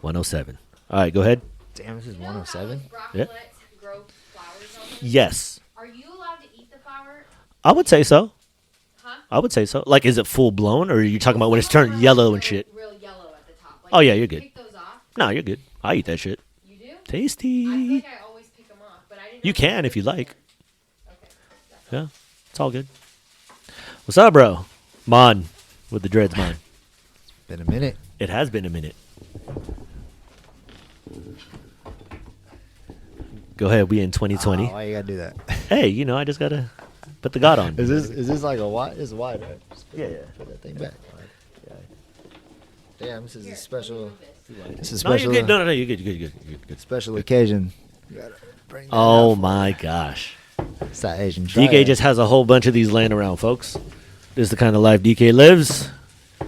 107. All right, go ahead. Damn, this is 107. Yeah. Grow flowers on them? Yes, Are you allowed to eat the flower? I would say so. Huh? I would say so. Like, is it full blown, or are you talking about when it's Some of them turned are, yellow like, and shit? Real yellow at the top. Like, Oh, yeah, you you're good. Pick those off. No, you're good. I eat that shit. You do? Tasty. I feel like I always pick them off, but I didn't. You know can if you like. Okay. That's Yeah, it's all good. What's up, bro? Mon with the dreads, Mon. Been a minute. It has been a minute. Go ahead. We in 2020. Why you gotta do that? Hey, you know, I just gotta put the God on. Is this like a wide? It's wide, right? Just Yeah. Put that thing back. Damn, this is Here, a special. let me move this. This is No, special. you're good. No, you're good. You're good. Special occasion. You gotta bring that Oh out. my gosh. It's that Asian. DK triad. just has a whole bunch of these laying around, folks. This is the kind of life DK lives.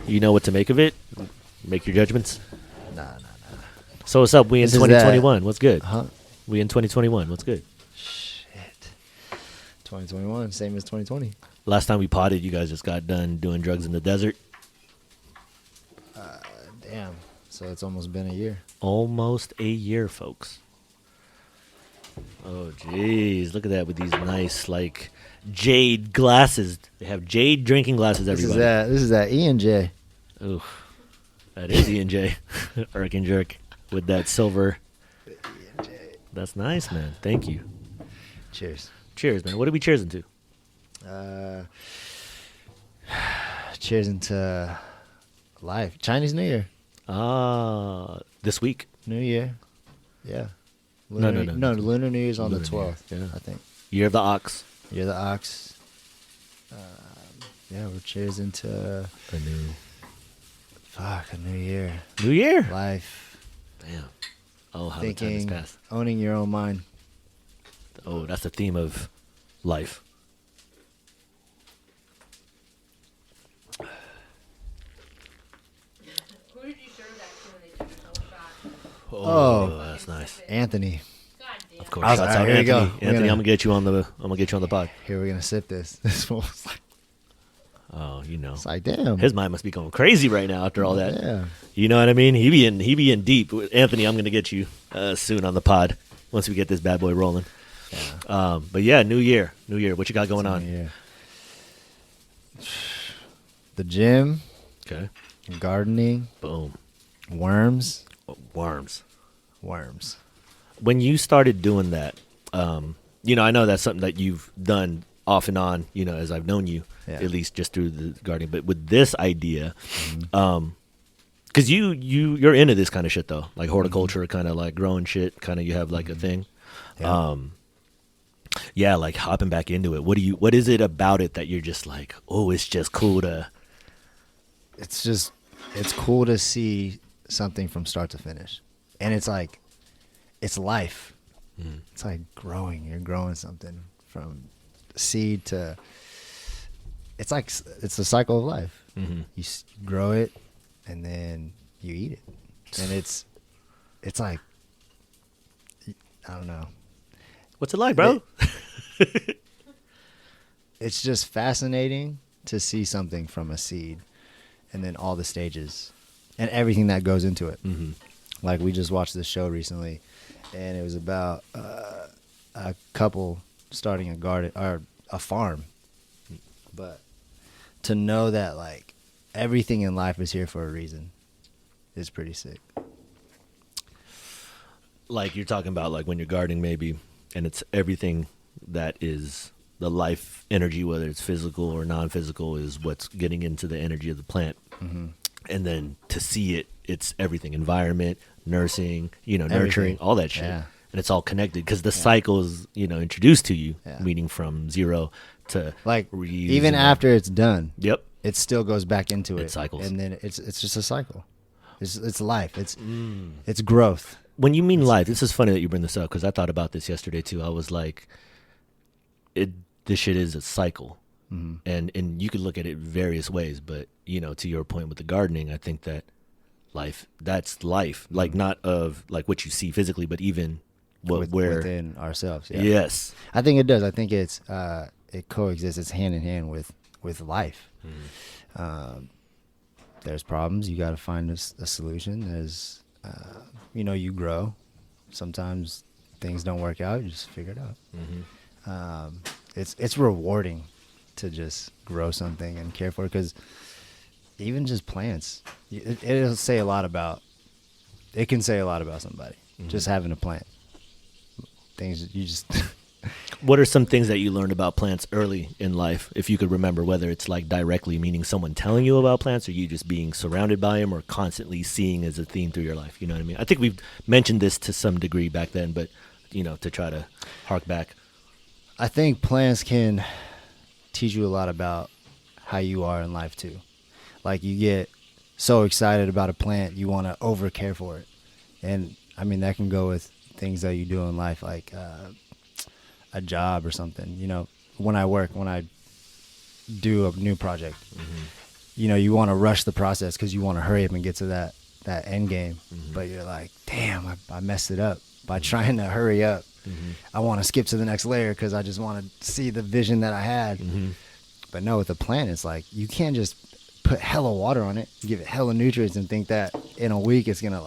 You know what to make of it. Make your judgments. Nah. So what's up? We in This is that- 2021. What's good? Huh? We in 2021. What's good? Shit. 2021, same as 2020. Last time we potted, you guys just got done doing drugs in the desert. Damn. So it's almost been a year. Almost a year, folks. Oh, jeez. Look at that with these nice, like, jade glasses. They have jade drinking glasses, everybody. This is that E&J. Ooh, that is E&J. Irk and Jerk with that silver. E&J. That's nice, man. Thank you. Cheers. Cheers, man. What are we cheersing to? Cheers into life. Chinese New Year. This week. New Year. Yeah. No. Lunar New Year's on Lunar the New Year, 12th, yeah. I think. Year of the Ox. You're the ox. Yeah, we're cheers into A new a new year. New Year. Life. Damn. Oh, how the time has Thinking, passed. owning your own mind. Oh, that's the theme of life. Who did you serve that to when they took a full shot? Oh. That's nice. Anthony. God damn. Of course. I was Shouts like, out here you go. Anthony. We're Anthony, gonna- I'm gonna get you on the pod. Here, we're gonna sip this. This fool's like, Oh, you know. it's like, damn. His mind must be going crazy right now after all that. Yeah. You know what I mean? He be in deep. Anthony, I'm gonna get you soon on the pod once we get this bad boy rolling. Yeah. But yeah, New Year. What you got going on? Yeah. The gym, Okay. gardening, Boom. worms. Worms. When you started doing that, you know, I know that's something that you've done off and on, you know, as I've known you, Yeah. at least just through the gardening. But with this idea, Mm-hmm. because you're into this kind of shit though, like horticulture, kind of like growing shit, kind of you have like a thing. Yeah. Yeah, like hopping back into it. What is it about it that you're just like, oh, it's just cool to? It's cool to see something from start to finish. And it's like, it's life. It's like growing. You're growing something from seed to, it's like, it's the cycle of life. Mhm. You grow it and then you eat it. And it's like, I don't know. What's it like, bro? It's just fascinating to see something from a seed and then all the stages and everything that goes into it. Mhm. Like we just watched this show recently and it was about a couple starting a garden or a farm. But to know that like everything in life is here for a reason is pretty sick. Like you're talking about like when you're gardening maybe, and it's everything that is the life energy, whether it's physical or non-physical, is what's getting into the energy of the plant. And then to see it, it's everything: environment, nursing, nurturing, Everything. all that shit. Yeah. And it's all connected because the cycle is, introduced to you, Yeah. meaning from zero to Like reuse even and- after it's done, Yep. it still goes back into it. It cycles. And then it's just a cycle. It's life. It's growth. When you mean life, this is funny that you bring this up because I thought about this yesterday too. I was like, this shit is a cycle. And you could look at it various ways, but to your point with the gardening, I think that that's life, like not of like what you see physically, but even within ourselves. Yeah. Yes. I think it does. I think it coexists. It's hand in hand with life. There's problems. You got to find a solution. There's you grow. Sometimes things don't work out. You just figure it out. It's rewarding to just grow something and care for it, because even just plants, it'll say a lot about. It can say a lot about somebody. Just having a plant. Things that you just. What are some things that you learned about plants early in life, if you could remember, whether it's like directly, meaning someone telling you about plants, or you just being surrounded by them, or constantly seeing as a theme through your life? You know what I mean? I think we've mentioned this to some degree back then, but, to try to hark back. I think plants can teach you a lot about how you are in life too. Like, you get so excited about a plant, you want to over care for it. And I mean, that can go with things that you do in life, like, a job or something. When I do a new project, you want to rush the process because you want to hurry up and get to that end game. But you're like, damn, I messed it up by trying to hurry up. I want to skip to the next layer because I just want to see the vision that I had. But no, with a plant, it's like, you can't just put hella water on it, give it hella nutrients, and think that in a week it's gonna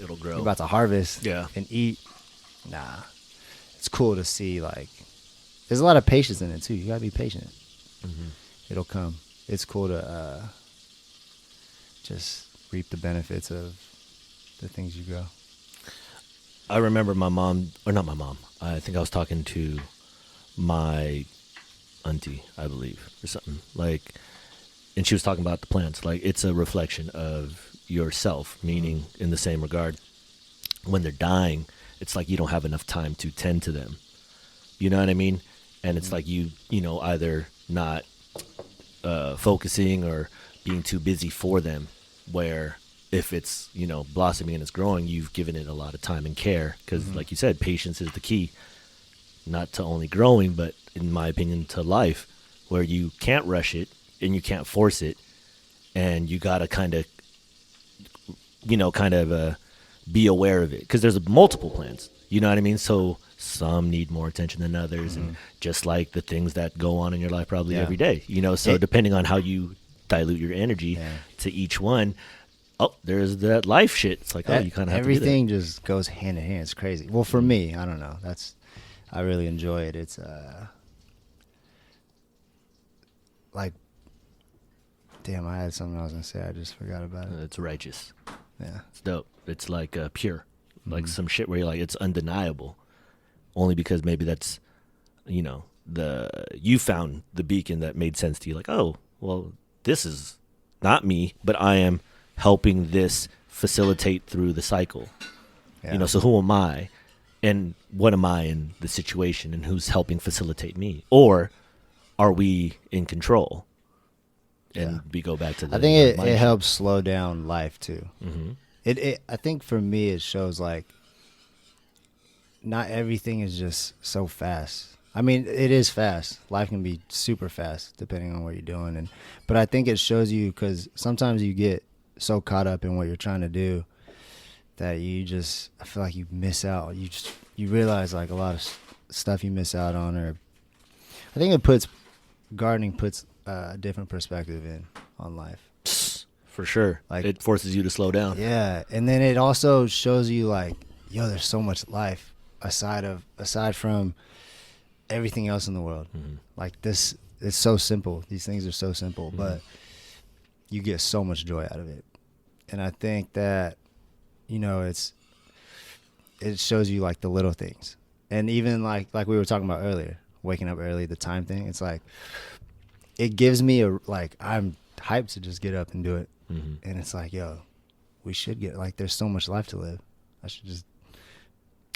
it'll grow. You're about to harvest and eat. Nah. It's cool to see, like, there's a lot of patience in it too. You gotta be patient. It'll come. It's cool to just reap the benefits of the things you grow. I remember my mom, or not my mom, I think I was talking to my auntie, I believe, or something, like, and she was talking about the plants. Like, it's a reflection of yourself, meaning in the same regard, when they're dying, it's like you don't have enough time to tend to them. You know what I mean? And it's like you either not focusing or being too busy for them, where if it's, blossoming and it's growing, you've given it a lot of time and care. Because like you said, patience is the key, not to only growing, but in my opinion, to life, where you can't rush it and you can't force it. And you got to kind of be aware of it, because there's multiple plants, you know what I mean? So some need more attention than others, and just like the things that go on in your life probably every day, so depending on how you dilute your energy to each one, there's that life shit. It's like, you kind of have everything to do that. just goes hand in hand. It's crazy. Well, for me, I don't know. I really enjoy it. It's like, damn, I had something I was gonna say. I just forgot about it. It's righteous. Yeah, it's dope. It's like pure, like some shit where you're like, it's undeniable, only because maybe that's, you found the beacon that made sense to you. Like, oh, well, this is not me, but I am helping this facilitate through the cycle. Yeah. So who am I, and what am I in the situation, and who's helping facilitate me, or are we in control? And we go back to the. I think it helps slow down life too. I think for me, it shows like not everything is just so fast. I mean, it is fast. Life can be super fast depending on what you're doing, but I think it shows you, because sometimes you get so caught up in what you're trying to do that I feel like you miss out. You realize like a lot of stuff you miss out on, or I think gardening puts a different perspective on life. For sure. Like, it forces you to slow down. Yeah. And then it also shows you like, there's so much life aside from everything else in the world. Like, this, it's so simple. These things are so simple, but you get so much joy out of it. And I think that, it shows you like the little things. And even like we were talking about earlier, waking up early, the time thing, it's like, it gives me I'm hyped to just get up and do it. And it's like, we should there's so much life to live. I should just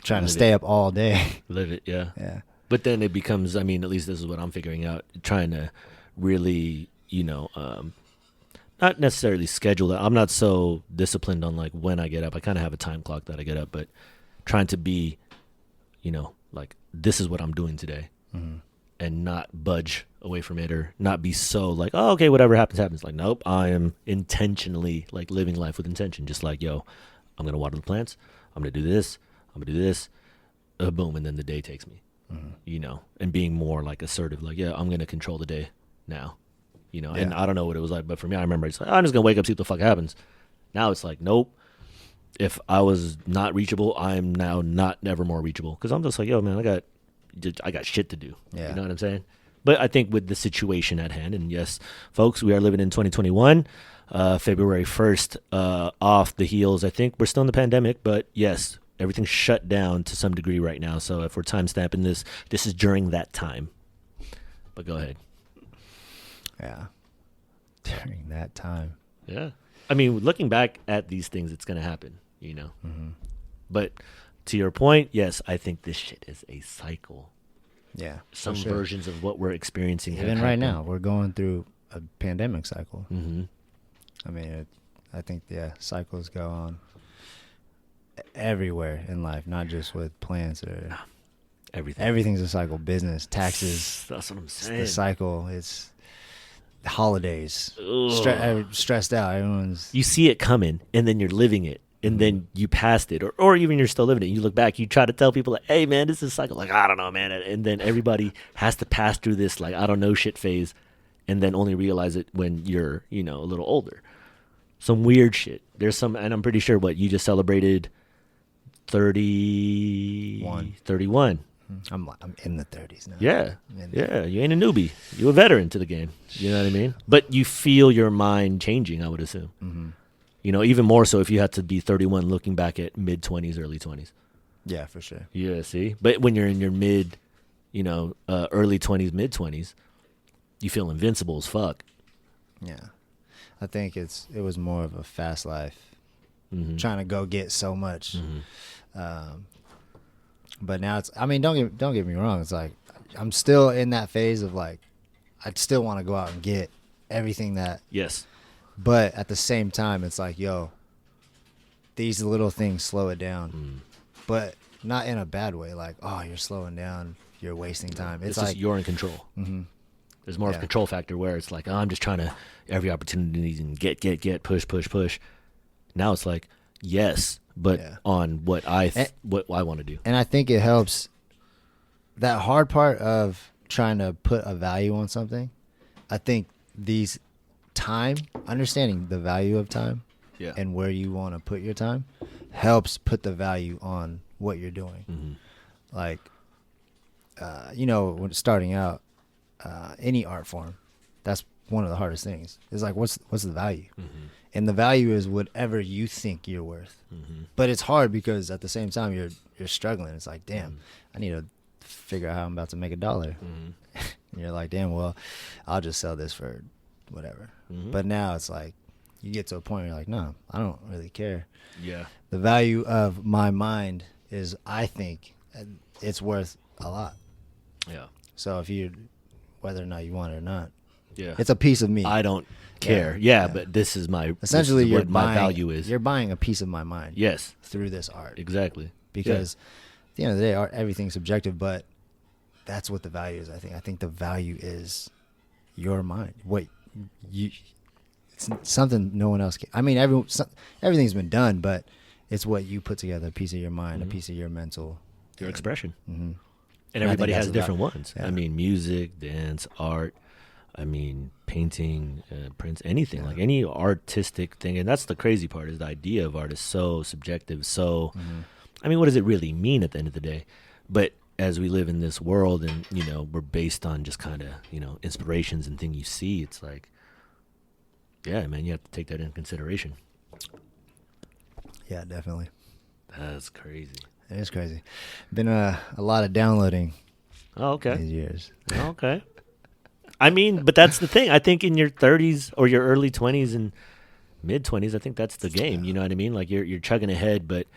trying to stay up all day. Live it, yeah. Yeah. But then it becomes, at least this is what I'm figuring out, trying to really, not necessarily schedule that. I'm not so disciplined on like when I get up. I kind of have a time clock that I get up, but trying to be, like, this is what I'm doing today. And not budge away from it, or not be so like, oh, okay, whatever happens. Like, nope, I am intentionally like living life with intention. Just like, I'm going to water the plants. I'm going to do this. I'm going to do this. Boom. And then the day takes me, and being more like assertive, like, I'm going to control the day now, and I don't know what it was like, but for me, I remember it's like, I'm just going to wake up, see what the fuck happens. Now it's like, nope, if I was not reachable, I'm now not never more reachable because I'm just like, yo, man, I got shit to do. Yeah. You know what I'm saying? But I think with the situation at hand, and yes, folks, we are living in 2021, February 1st, off the heels. I think we're still in the pandemic, but yes, everything's shut down to some degree right now. So if we're time stamping this is during that time. But go ahead. Yeah. During that time. Yeah. I mean, looking back at these things, it's going to happen, you know. Mm-hmm. But to your point, yes, I think this shit is a cycle. Yeah. Some for sure. versions of what we're experiencing. Even right now, we're going through a pandemic cycle. Mm-hmm. I mean, I think, cycles go on everywhere in life, not just with plants or Everything. everything's a cycle. Business, taxes. That's what I'm It's saying. the cycle. It's the holidays. Ugh. Stressed out. Everyone's. You see it coming, and then you're living it, and then you passed it, or even you're still living it. You look back, you try to tell people, like, hey, man, this is a cycle. Like, I don't know, man. And then everybody has to pass through this, like, I don't know shit phase, and then only realize it when you're, a little older. Some weird shit. There's some, and I'm pretty sure you just celebrated 31. I'm in the 30s now. Yeah. In Yeah. You ain't a newbie. You're a veteran to the game. You know what I mean? But you feel your mind changing, I would assume. Mm-hmm. Even more so if you had to be 31 looking back at mid-20s, early 20s. Yeah, for sure. Yeah, see? But when you're in your early 20s, mid-20s, you feel invincible as fuck. Yeah. I think it was more of a fast life. Mm-hmm. Trying to go get so much. Mm-hmm. But now don't get me wrong. It's like I'm still in that phase of like I'd still want to go out and get everything that. Yes. But at the same time, it's like, yo, these little things slow it down, but not in a bad way. Like, oh, you're slowing down, you're wasting time. It's like just you're in control. Mm-hmm. There's more of a control factor where it's like, oh, I'm just trying to every opportunity and get, push. Now it's like, yes, but on what I want to do. And I think it helps. That hard part of trying to put a value on something, I think understanding the value of time and where you want to put your time helps put the value on what you're doing. Mm-hmm. Like, when starting out, any art form, that's one of the hardest things. It's like, what's the value? Mm-hmm. And the value is whatever you think you're worth. Mm-hmm. But it's hard because at the same time you're struggling. It's like, damn, I need to figure out how I'm about to make $1. Mm-hmm. And you're like, damn, well, I'll just sell this for whatever. Mm-hmm. But now it's like you get to a point where you're like, no, I don't really care. Yeah. The value of my mind is, I think, it's worth a lot. Yeah. So whether or not you want it or not, Yeah. it's a piece of me. I don't care. Yeah, but this is my Essentially, what my value is. You're buying a piece of my mind. Yes. Through this art. Exactly. Because at the end of the day, art, everything's subjective, but that's what the value is. I think the value is your mind. It's something no one else can. I mean, everything's been done, but it's what you put together, a piece of your mind, a piece of your mental. Your expression. Mm-hmm. And everybody that's has different ones. Yeah. I mean, music, dance, art. I mean, painting, prints, anything, like any artistic thing. And that's the crazy part, is the idea of art is so subjective. So, I mean, what does it really mean at the end of the day? But as we live in this world and, we're based on just kind of, inspirations and things you see, it's like, yeah, man, you have to take that into consideration. Yeah, definitely. That's crazy. It is crazy. Been a lot of downloading Oh, okay. these years. Okay. I mean, but that's the thing. I think in your 30s or your early 20s and mid 20s, I think that's the game. You know what I mean? Like you're chugging ahead, but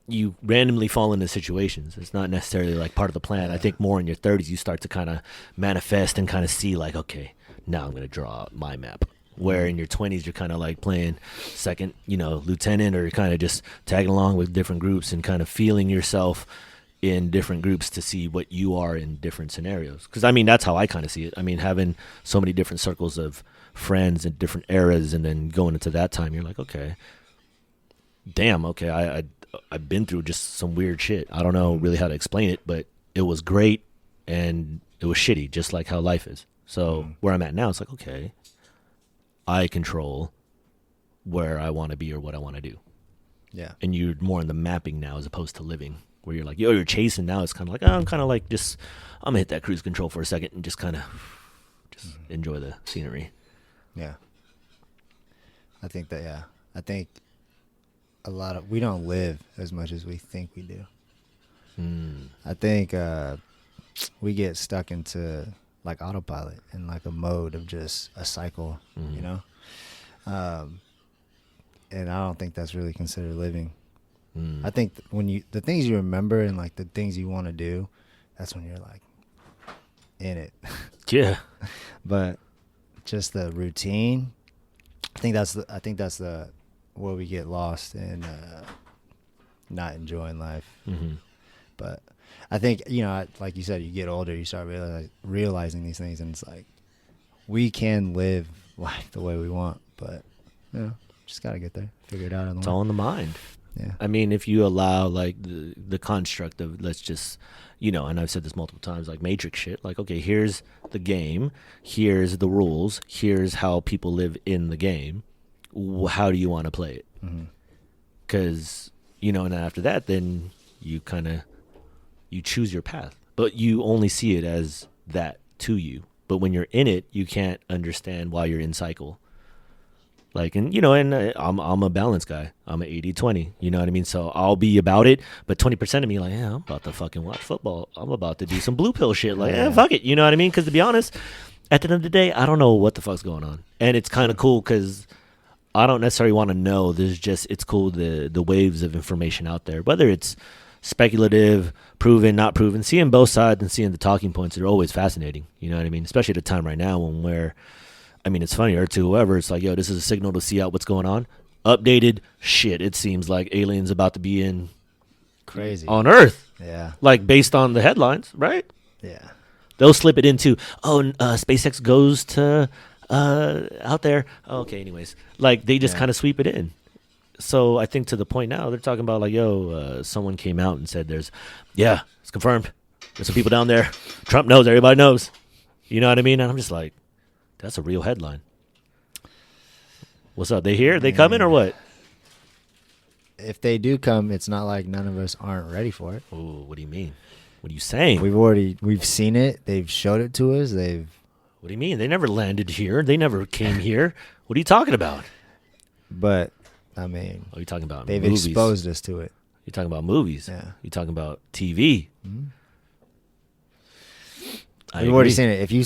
you randomly fall into situations. It's not necessarily like part of the plan. I think more in your 30s, you start to kind of manifest and kind of see like, okay, now I'm going to draw my map. Where in your 20s, you're kind of like playing second, lieutenant, or you're kind of just tagging along with different groups and kind of feeling yourself in different groups to see what you are in different scenarios. Because, I mean, that's how I kind of see it. I mean, having so many different circles of friends in different eras and then going into that time, you're like, okay, damn, okay, I've been through just some weird shit. I don't know really how to explain it, but it was great and it was shitty, just like how life is. So where I'm at now, it's like, okay, I control where I want to be or what I want to do. Yeah. And you're more in the mapping now as opposed to living, where you're like, yo, you're chasing. Now it's kind of like, oh, I'm kind of like just, I'm gonna hit that cruise control for a second and just kind of just enjoy the scenery. Yeah. I think we don't live as much as we think we do. I think we get stuck into like autopilot and like a mode of just a cycle, you know? And I don't think that's really considered living. I think when the things you remember and like the things you want to do, that's when you're like in it. Yeah. But just the routine, I think that's where we get lost and not enjoying life. But I think, you know, like you said, you get older, you start realizing these things, and it's like we can live life the way we want, but you know, just gotta get there, figure it out. It's all in the mind. Yeah. I mean, if you allow like the construct of, let's just, you know, and I've said this multiple times, like Matrix shit, like, okay, here's the game, here's the rules, here's how people live in the game. How do you want to play it? Because, you know, and after that, then you kind of, you choose your path, but you only see it as that to you. But when you're in it, you can't understand why you're in cycle. Like, and, you know, and I'm a balance guy. I'm an 80-20, you know what I mean? So I'll be about it, but 20% of me like, yeah, I'm about to fucking watch football. I'm about to do some blue pill shit. Like, fuck it. You know what I mean? Because to be honest, at the end of the day, I don't know what the fuck's going on. And it's kind of cool because I don't necessarily want to know. There's just, it's cool, the waves of information out there, whether it's speculative, proven, not proven. Seeing both sides and seeing the talking points are always fascinating. You know what I mean? Especially at a time right now when we're, I mean, it's funny, Erth2whoevr, it's like, yo, this is a signal to see out what's going on. Updated shit. It seems like aliens about to be in crazy on Earth. Yeah. Like based on the headlines, right? Yeah. They'll slip it into, SpaceX goes to out there. Oh, okay, anyways. Like they just kind of sweep it in. So I think to the point now, they're talking about like, yo, someone came out and said it's confirmed. There's some people down there. Trump knows, everybody knows. You know what I mean? And I'm just like, that's a real headline. What's up? They here? They coming or what? If they do come, it's not like none of us aren't ready for it. Oh, what do you mean? What are you saying? We've seen it. They've showed it to us. What do you mean? They never landed here. They never came here. What are you talking about? But I mean, are you talking about they've movies? Exposed us to it. You're talking about movies. Yeah. You're talking about TV. We've already seen it. If you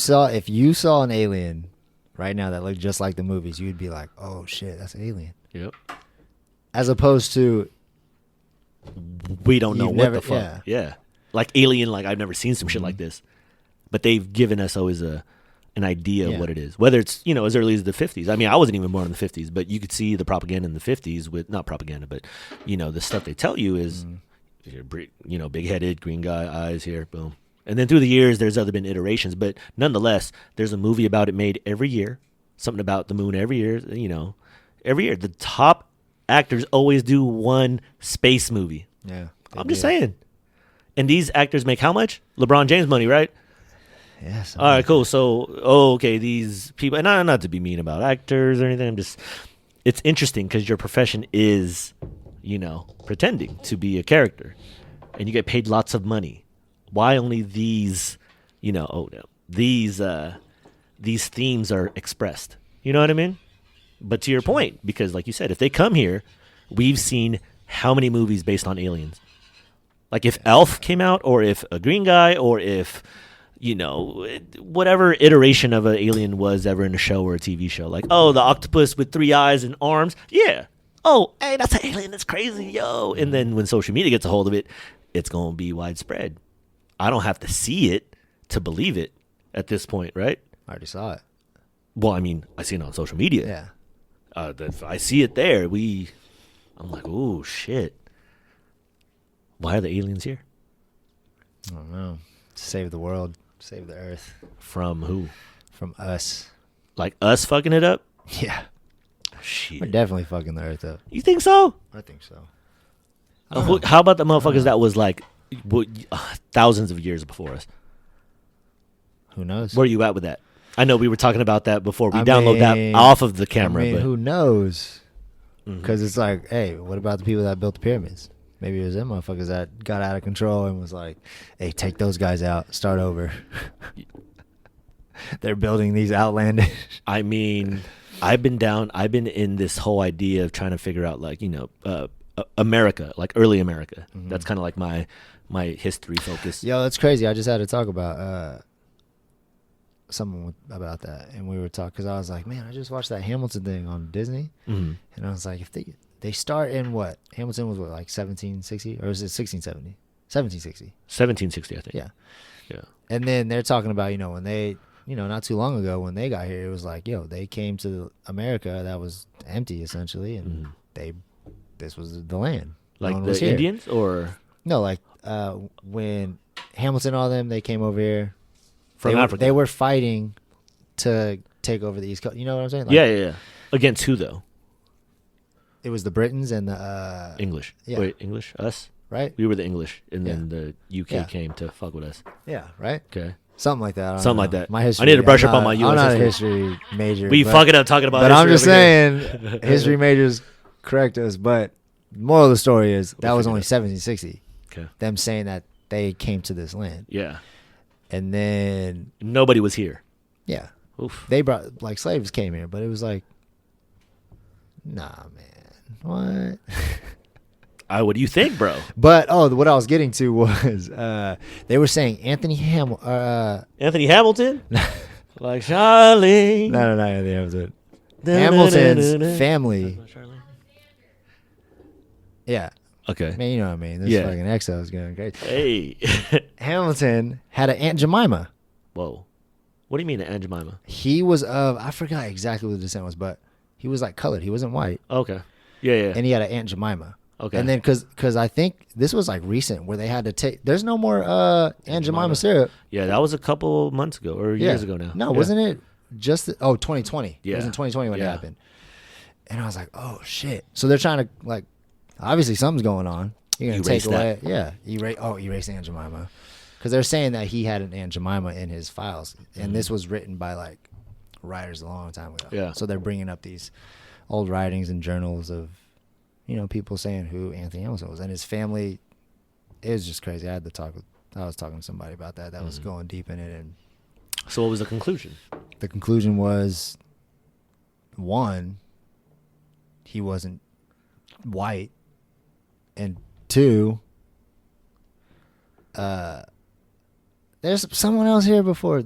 saw an alien right now that looked just like the movies, you'd be like, "Oh shit, that's an alien." Yep. As opposed to, we don't know what the fuck. Yeah. Like Alien, like I've never seen some shit like this, but they've given us always an idea of what it is. Whether it's, you know, as early as the 50s. I mean, I wasn't even born in the 50s, but you could see the propaganda in the 50s with, not propaganda, but, you know, the stuff they tell you is, you know, big-headed, green guy, eyes here, boom. And then through the years, there's been iterations, but nonetheless, there's a movie about it made every year. Something about the moon every year, you know. Every year. The top actors always do one space movie. Yeah. I'm just saying. And these actors make how much? LeBron James money, right? Yes. All right, cool. So, okay, these people, and not to be mean about actors or anything, it's interesting because your profession is, you know, pretending to be a character, and you get paid lots of money. Why only these, you know, these themes are expressed? You know what I mean? But to your point, because like you said, if they come here, we've seen how many movies based on aliens? Like if Elf came out, or if a green guy, or if, you know, whatever iteration of an alien was ever in a show or a TV show. Like, oh, the octopus with 3 eyes and arms. Yeah. Oh, hey, that's an alien. That's crazy, yo. And then when social media gets a hold of it, it's going to be widespread. I don't have to see it to believe it at this point, right? I already saw it. Well, I mean, I see it on social media. Yeah. I see it there. I'm like, oh, shit. Why are the aliens here? I don't know. Save the world. Save the earth. From who? From us. Like us fucking it up? Yeah. Shit. We're definitely fucking the earth up. You think so? I think so. How about the motherfuckers that was like thousands of years before us? Who knows? Where are you at with that? I know we were talking about that before we download that off of the camera. I mean, but who knows? because it's like, hey, what about the people that built the pyramids? Maybe it was them motherfuckers that got out of control and was like, hey, take those guys out, start over. They're building these outlandish. I mean, I've been in this whole idea of trying to figure out, like, America, like early America. Mm-hmm. That's kind of like my history focus. Yo, that's crazy. I just had to talk about someone about that, and we were talking because I was like, man, I just watched that Hamilton thing on Disney, and I was like, if they start in what? Hamilton was what, like 1760, or is it 1670? 1760. 1760, I think. Yeah. Yeah. And then they're talking about, when they, not too long ago when they got here, it was like, they came to America that was empty essentially, and this was the land. No Like one the was here. Indians, or No, like when Hamilton and all them, they came over here. from Africa? They were fighting to take over the East Coast. You know what I'm saying? Like, yeah. Against who though? It was the Britons and the English. yeah. Wait, English? Us? right? We were the English, and then Yeah. the UK Yeah. came to fuck with us. Yeah, right. Okay. Something like that. I don't Something know. like that. My I history. need to brush I'm up on not- my I'm US not a history. history major. We but, fucking up talking about But I'm history just over here. saying, history majors correct us. But moral of the story is that We'll was figure only it out. 1760. Okay. Them saying that they came to this land, Yeah. and then Nobody was here. yeah, Oof. they brought like slaves came here, but it was like, nah, man, what? What do you think, bro? But what I was getting to was they were saying Anthony Anthony Hamilton? Like Charlie. no, Anthony Hamilton. Hamilton's family. Yeah, Okay. man, you know what I mean. This Yeah. fucking EXO is going crazy. Hey. Hamilton had an Aunt Jemima. Whoa. What do you mean, Aunt Jemima? He was I forgot exactly what the descent was, but he was like colored. He wasn't white, Okay. Yeah. and he had an Aunt Jemima. Okay. And then because I think this was like recent where they had to take. There's no more Aunt Jemima syrup. Yeah, that was a couple months ago or years ago now. No, Yeah. wasn't it just 2020? Yeah. It was in 2020 when it Yeah. happened. And I was like, oh shit. So they're trying to like, obviously something's going on. You're gonna Erase take away, erase Aunt Jemima, because they're saying that he had an Aunt Jemima in his files, and this was written by like writers a long time ago. Yeah. So they're bringing up these old writings and journals of, people saying who Anthony Hamilton was, and his family. It was just crazy. I was talking to somebody about that. That was going deep in it, and So what was the conclusion? the conclusion was, one, he wasn't white, and two, there's someone else here before.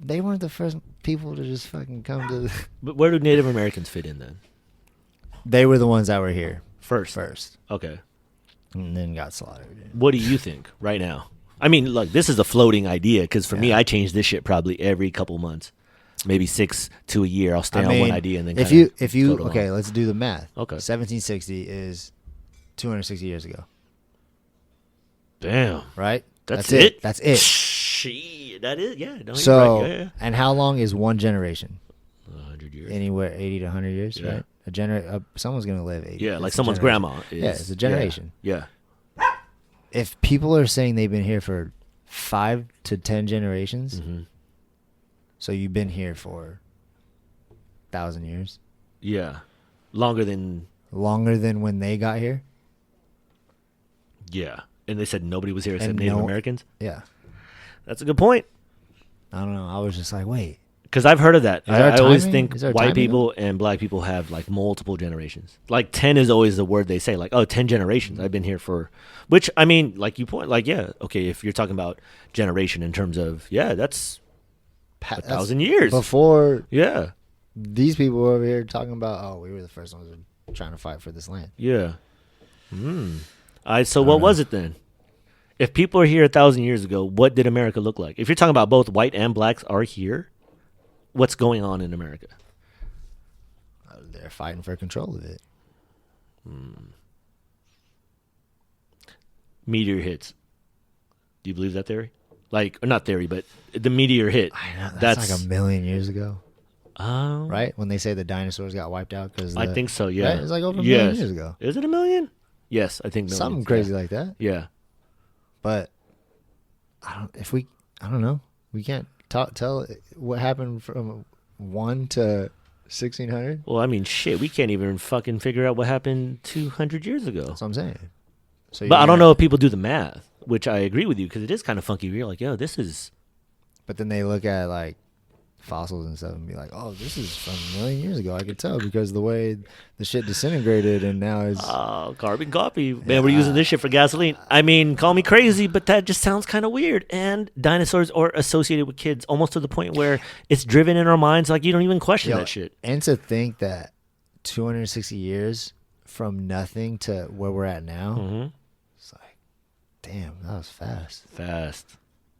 They weren't the first people to just fucking come to. But where do Native Americans fit in then? They were the ones that were here First. Okay. and then got slaughtered. What do you think right now? I mean, look, this is a floating idea because for me, Yeah. I change this shit probably every couple months, maybe 6 to a year. I'll stay on one idea and then if kinda you float along. okay, let's do the math. Okay. 1760 is 260 years ago, Damn. right? That's it? That's it. Shit, that is, yeah. No, So, you're right. and how long is one generation? 100 years. Anywhere 80 to 100 years, Yeah. right? Someone's gonna live 80. Yeah, It's like a someone's generation. grandma. Yeah, it's a generation. Yeah. If people are saying they've been here for 5 to 10 generations, Mm-hmm. so you've been here for 1,000 years, Yeah. Longer than, longer than when they got here. yeah. And they said nobody was here except And Native no- Americans? Yeah, That's a good point. I don't know. I was just like, wait. Because I've heard of that. there I always timing? think Is there white timing people and black people have like multiple generations. Like 10 is always the word they say. Like, 10 generations. I've been here for, which I mean, like you point, like, yeah, okay, if you're talking about generation in terms of, yeah, that's That's 1,000 years. before Yeah. these people were over here talking about, we were the first ones trying to fight for this land. Yeah. So what was it then? If people are here 1,000 years ago, what did America look like? If you're talking about both white and blacks are here, what's going on in America? They're fighting for control of it. Meteor hits. Do you believe that theory? Like, or not theory, but the meteor hit. I know, that's like 1,000,000 years ago, Oh, right? When they say the dinosaurs got wiped out because I think so. Yeah, right? It's like over 1,000,000 years ago. Is it 1,000,000? Yes, I think millions. Something crazy like that. Yeah. But I don't know. We can't tell what happened from 1 to 1600. Well, I mean, shit, we can't even fucking figure out what happened 200 years ago. That's what I'm saying. So But I don't know if people do the math, which I agree with you, because it is kind of funky. You're like, yo, this is... But then they look at like fossils and stuff and be like, oh, this is from a million years ago. I could tell because the way the shit disintegrated and now it's... Oh, carbon copy. Man, we're using this shit for gasoline. I mean, call me crazy, but that just sounds kind of weird. And dinosaurs are associated with kids almost to the point where it's driven in our minds like you don't even question that shit. And to think that 260 years from nothing to where we're at now, it's like, damn, that was fast. Fast.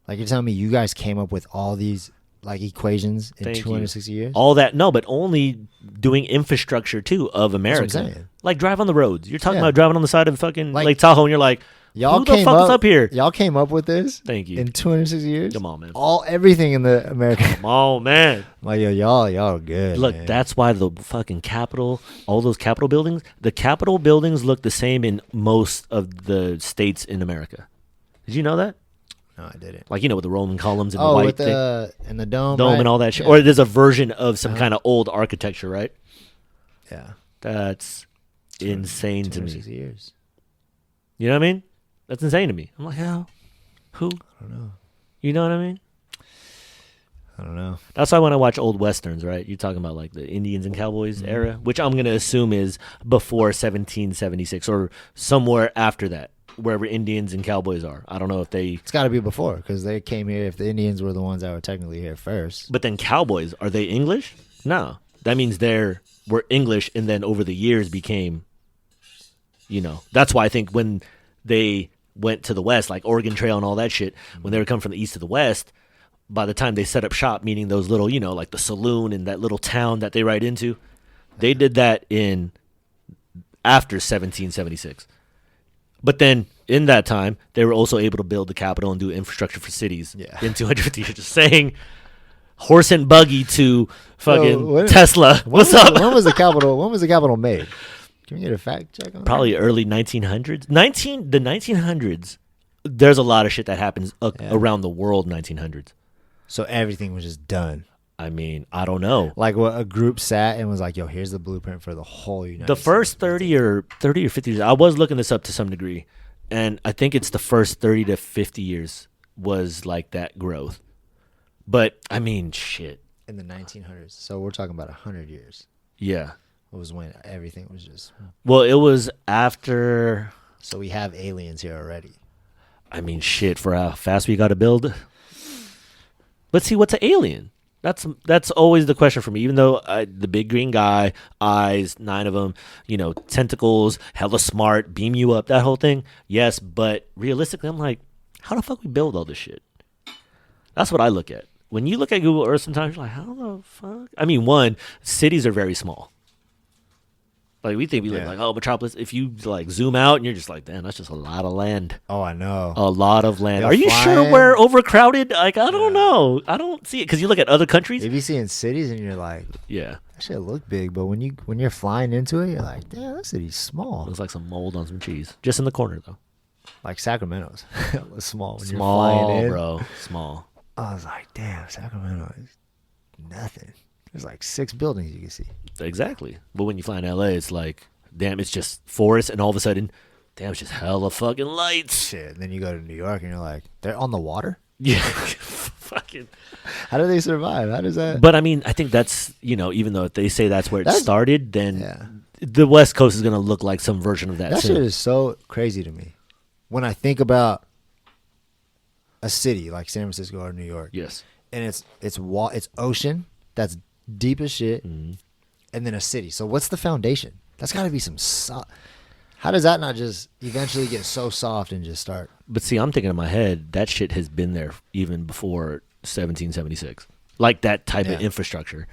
Like you're telling me you guys came up with all these like equations in Thank 260 years? All that, no, but only doing infrastructure too of America. That's what I'm saying. Like drive on the roads. You're talking about driving on the side of fucking Like, Lake Tahoe, and you're like, y'all who the fuck is up here? Y'all came up with this? Thank you. In 260 years? Come on, man. Everything in the American. Come on, man. Like, yo, y'all are good. Look, man. that's why the fucking Capitol, all those Capitol buildings, the Capitol buildings look the same in most of the states in America. Did you know that? No, I didn't. Like, you know, with the Roman columns and the white with the and the dome, dome right? and all that shit. Yeah. Or there's a version of some kind of old architecture, right? Yeah. That's insane to me. 260 years. You know what I mean? That's insane to me. I'm like, how? Who? I don't know. You know what I mean? I don't know. That's why when I watch old westerns, right? You're talking about like the Indians and Cowboys era, which I'm going to assume is before 1776 or somewhere after that, wherever Indians and Cowboys are. I don't know if they... It's got to be before because they came here. If the Indians were the ones that were technically here first. But then Cowboys, are they English? No. That means were English and then over the years became, you know. That's why I think when they went to the West, like Oregon Trail and all that shit, when they were coming from the East to the West, by the time they set up shop, meaning those little, you know, like the saloon and that little town that they ride into, they did that after 1776. But then in that time, they were also able to build the capital and do infrastructure for cities in 250 years. Just saying, horse and buggy to fucking Tesla. What's up? When was the capital? When was the capital made? Can we get a fact check on Probably that? early 1900s. The 1900s. There's a lot of shit that happens around the world. 1900s. So everything was just done. I mean, I don't know. Like what a group sat and was like, "Yo, here's the blueprint for the whole United The States." first 30 or 50 years, I was looking this up to some degree, and I think it's the first 30 to 50 years was like that growth. But I mean, shit. in the 1900s. So we're talking about 100 years. Yeah. Was when everything was just. Well, it was after. So we have aliens here already. I mean, shit, for how fast we got to build. But see, what's an alien? That's always the question for me. Even though the big green guy, eyes, 9 of them, you know, tentacles, hella smart, beam you up, that whole thing. Yes, but realistically, I'm like, how the fuck we build all this shit? That's what I look at. When you look at Google Earth, sometimes you're like, how the fuck? I mean, one, cities are very small. Like we think we live like, oh, metropolis. If you like zoom out and you're just like, damn, that's just a lot of land. Oh, I know. A lot of land. They're Are you flying. sure we're overcrowded? Like, I don't know. I don't see it because you look at other countries. If you see in cities and you're like, Yeah, that shit look big, but when you're flying into it, you're like, damn, that city's small. looks like some mold on some cheese, just in the corner though. Like Sacramento's small. When you're Small, flying in, bro. Small. I was like, damn, Sacramento is nothing. There's like 6 buildings you can see. Exactly. But when you fly in LA, it's like, damn, it's just forest, and all of a sudden, damn, it's just hella fucking lights. Shit. And then you go to New York and you're like, they're on the water? Yeah. Fucking. How do they survive? How does that? But I mean, I think that's, you know, even though they say that's where it started, then Yeah. the West Coast is going to look like some version of that. That too. shit is so crazy to me. When I think about a city like San Francisco or New York, Yes. and it's ocean that's deep as shit, Mm-hmm. and then a city. So what's the foundation? That's got to be some How does that not just eventually get so soft and just start? But see, I'm thinking in my head, that shit has been there even before 1776. Like that type of infrastructure.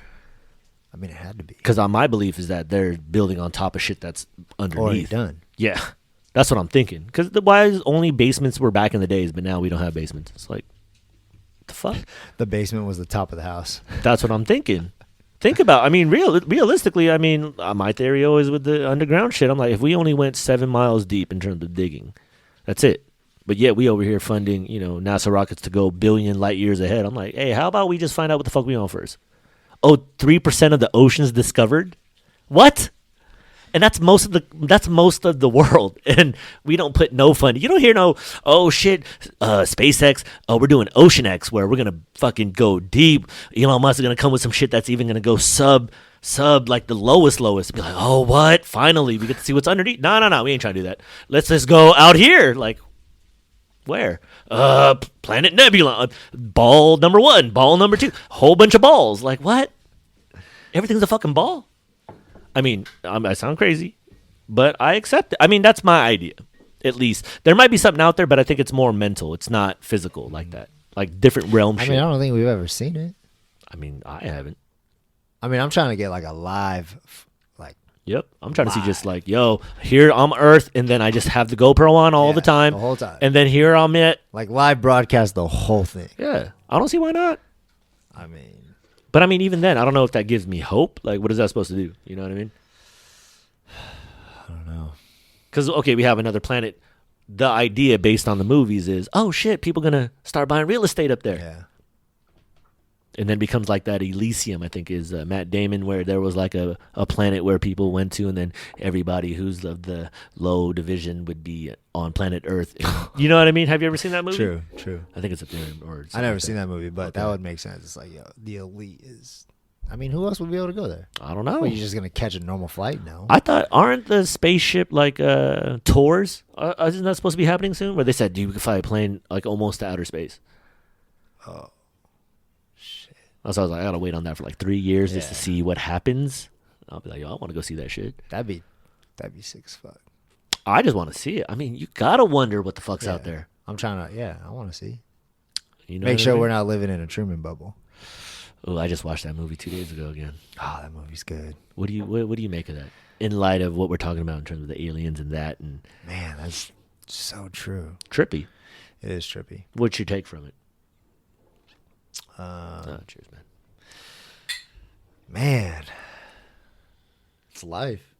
I mean, it had to be. Because my belief is that they're building on top of shit that's Already underneath. done. Yeah. That's what I'm thinking. Because why only basements were back in the days, but now we don't have basements? It's like, the fuck? The basement was the top of the house. That's what I'm thinking. Think about, I mean, realistically, I mean, my theory always with the underground shit, I'm like, if we only went 7 miles deep in terms of digging, that's it. But yet we over here funding, you know, NASA rockets to go billion light years ahead. I'm like, hey, how about we just find out what the fuck we on first? oh, 3% of the oceans discovered. What? And that's most of the world, and we don't put no fund. You don't hear no, oh shit, SpaceX. Oh, we're doing Ocean X, where we're gonna fucking go deep. Elon Musk is gonna come with some shit that's even gonna go sub like the lowest. Be like, oh what? Finally, we get to see what's underneath. No, we ain't trying to do that. Let's just go out here. Like, where? Planet Nebula. Ball number 1, ball number 2, whole bunch of balls. Like what? Everything's a fucking ball. I mean, I sound crazy, but I accept it. I mean, that's my idea, at least. There might be something out there, but I think it's more mental. It's not physical like that. Like different realm shit. I mean, I don't think we've ever seen it. I mean, I haven't. I mean, I'm trying to get like a live, like. Yep. I'm trying to see just like, yo, here I'm Earth, and then I just have the GoPro on all the time. The whole time. And then here I'm at. Like live broadcast the whole thing. Yeah. I don't see why not. I mean. But I mean, even then, I don't know if that gives me hope. Like, what is that supposed to do? You know what I mean? I don't know. Because, okay, we have another planet. The idea based on the movies is, oh, shit, people going to start buying real estate up there. Yeah. And then becomes like that Elysium, I think, is Matt Damon, where there was like a planet where people went to, and then everybody who's of the low division would be on planet Earth. And, you know what I mean? Have you ever seen that movie? True. I think it's a theory. I never seen that movie, but that would make sense. It's like, yo, the elite is. I mean, who else would be able to go there? I don't know. Well, you're just gonna catch a normal flight? No. I thought, aren't the spaceship like tours? Isn't that supposed to be happening soon? Where they said you can fly a plane like almost to outer space. Oh, shit. So I was like, I gotta wait on that for like 3 years just to Yeah. see what happens. I'll be like, yo, I want to go see that shit. That'd be sick as fuck. I just want to see it. I mean, you gotta wonder what the fuck's out Yeah. there. I'm trying to. Yeah, I want to see. You know, Make what I sure mean? we're not living in a Truman bubble. Oh, I just watched that movie 2 days ago again. Oh, that movie's good. What do you make of that? In light of what we're talking about in terms of the aliens and that and Man, that's so true. trippy. It is trippy. What's your take from it? Cheers, man. Man, it's life.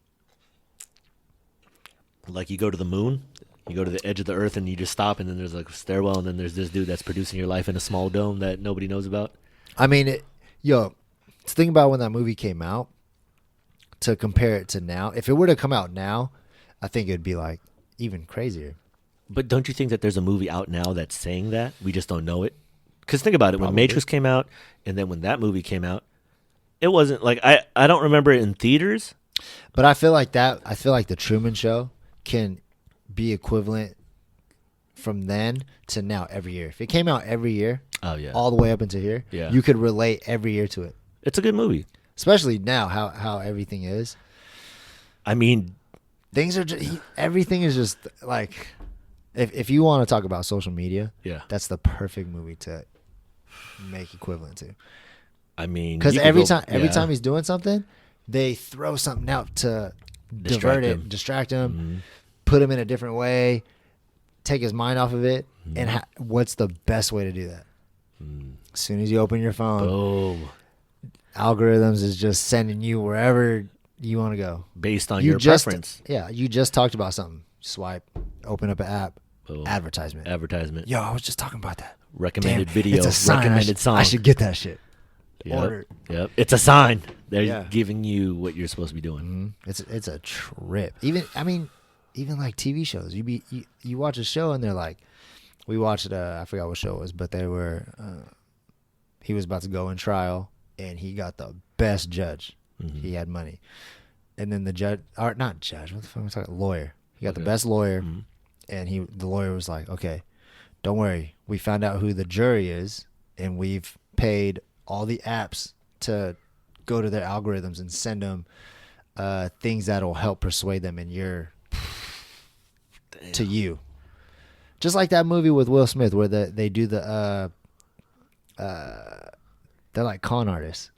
Like you go to the moon, you go to the edge of the earth, and you just stop, and then there's like a stairwell, and then there's this dude that's producing your life in a small dome that nobody knows about. I mean, think about when that movie came out. To compare it to now, if it were to come out now, I think it'd be like even crazier. But don't you think that there's a movie out now that's saying that? We just don't know it. Because think about it. When Probably. Matrix came out, and then when that movie came out, it wasn't like I don't remember it in theaters. But I feel like the Truman Show can be equivalent from then to now every year. If it came out every year, Oh yeah, all the way up into here, Yeah. you could relate every year to it. it's a good movie. Especially now, how everything is. I mean, Things are just, everything is just like, if you want to talk about social media, yeah. that's the perfect movie to make equivalent to. I mean, Because you could every go- time he's doing something, they throw something out to distract him, put him in a different way, take his mind off of it. And what's the best way to do that? As soon as you open your phone, Boom. algorithms is just sending you wherever you want to go. Based on your preference. Yeah, you just talked about something. Swipe, open up an app, Boom. advertisement. Advertisement. Yo, I was just talking about that. Recommended Damn, video. it's a sign. Recommended song. I should get that shit. Yep. Ordered. Yep. It's a sign. They're Yeah. giving you what you're supposed to be doing. It's a trip. Even like TV shows. You watch a show and they're like, we watched I forgot what show it was, but they were he was about to go in trial and he got the best judge. He had money. And then the judge, or not judge, what the fuck am I talking? Lawyer. He got the best lawyer, and the lawyer was like, okay, don't worry. We found out who the jury is, and we've paid all the apps to go to their algorithms and send them things that'll help persuade them in to you. Just like that movie with Will Smith where they do the they're like con artists.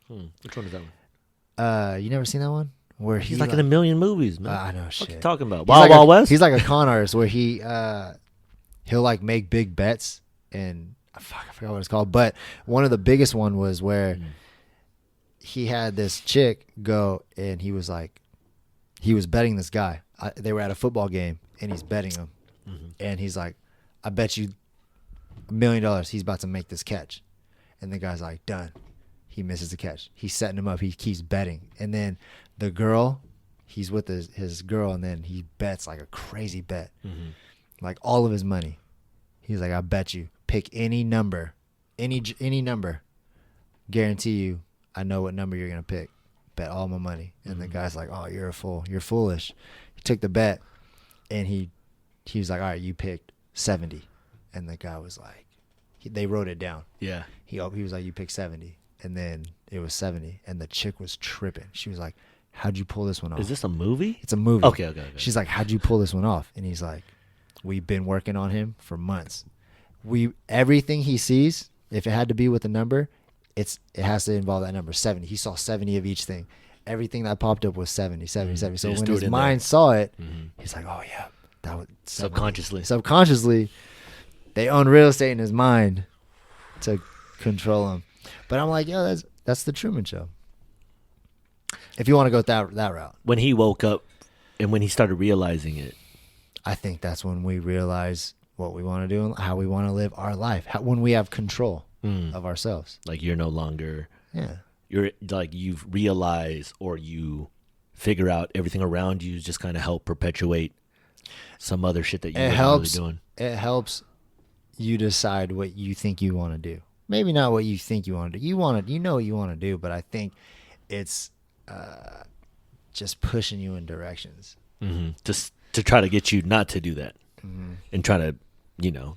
Which one is that one? You never seen that one? Where He's like in a million movies, man. I know What shit. you talking about? He's Wild like Wild West? He's like a con artist where he'll like make big bets and I forgot what it's called. But one of the biggest one was where he had this chick go and he was betting this guy. They were at a football game and he's betting him. And he's like, I bet you $1 million he's about to make this catch. And the guy's like, done. He misses the catch. He's setting him up. He keeps betting. And then the girl, he's with his girl, and then he bets like a crazy bet. Mm-hmm. Like all of his money. He's like, I bet you. Pick any number. Any number. Guarantee you, I know what number you're going to pick. Bet all my money. And the guy's like, oh, you're a fool. You're foolish. He took the bet, and he was like, all right, you picked 70. And the guy was like, they wrote it down. Yeah. He was like, you picked 70. And then it was 70. And the chick was tripping. She was like, how'd you pull this one off? Is this a movie? It's a movie. Okay. She's like, how'd you pull this one off? And he's like, we've been working on him for months. Everything he sees, if it had to be with a number, it has to involve that number 70. He saw 70 of each thing. Everything that popped up was 70. So when his mind saw it, he's like, oh yeah, that was 70. Subconsciously, they own real estate in his mind to control him. But I'm like, yo, that's the Truman Show. If you want to go that route. When he woke up and when he started realizing it, I think that's when we realize what we want to do and how we want to live our life. When we have control of ourselves. Like you're no longer. Yeah. You're like you've realized or you figure out everything around you just kind of help perpetuate some other shit that you weren't really doing. It helps you decide what you think you want to do. Maybe not what you think you want to do. You know what you want to do, but I think it's just pushing you in directions. Just to try to get you not to do that and try to,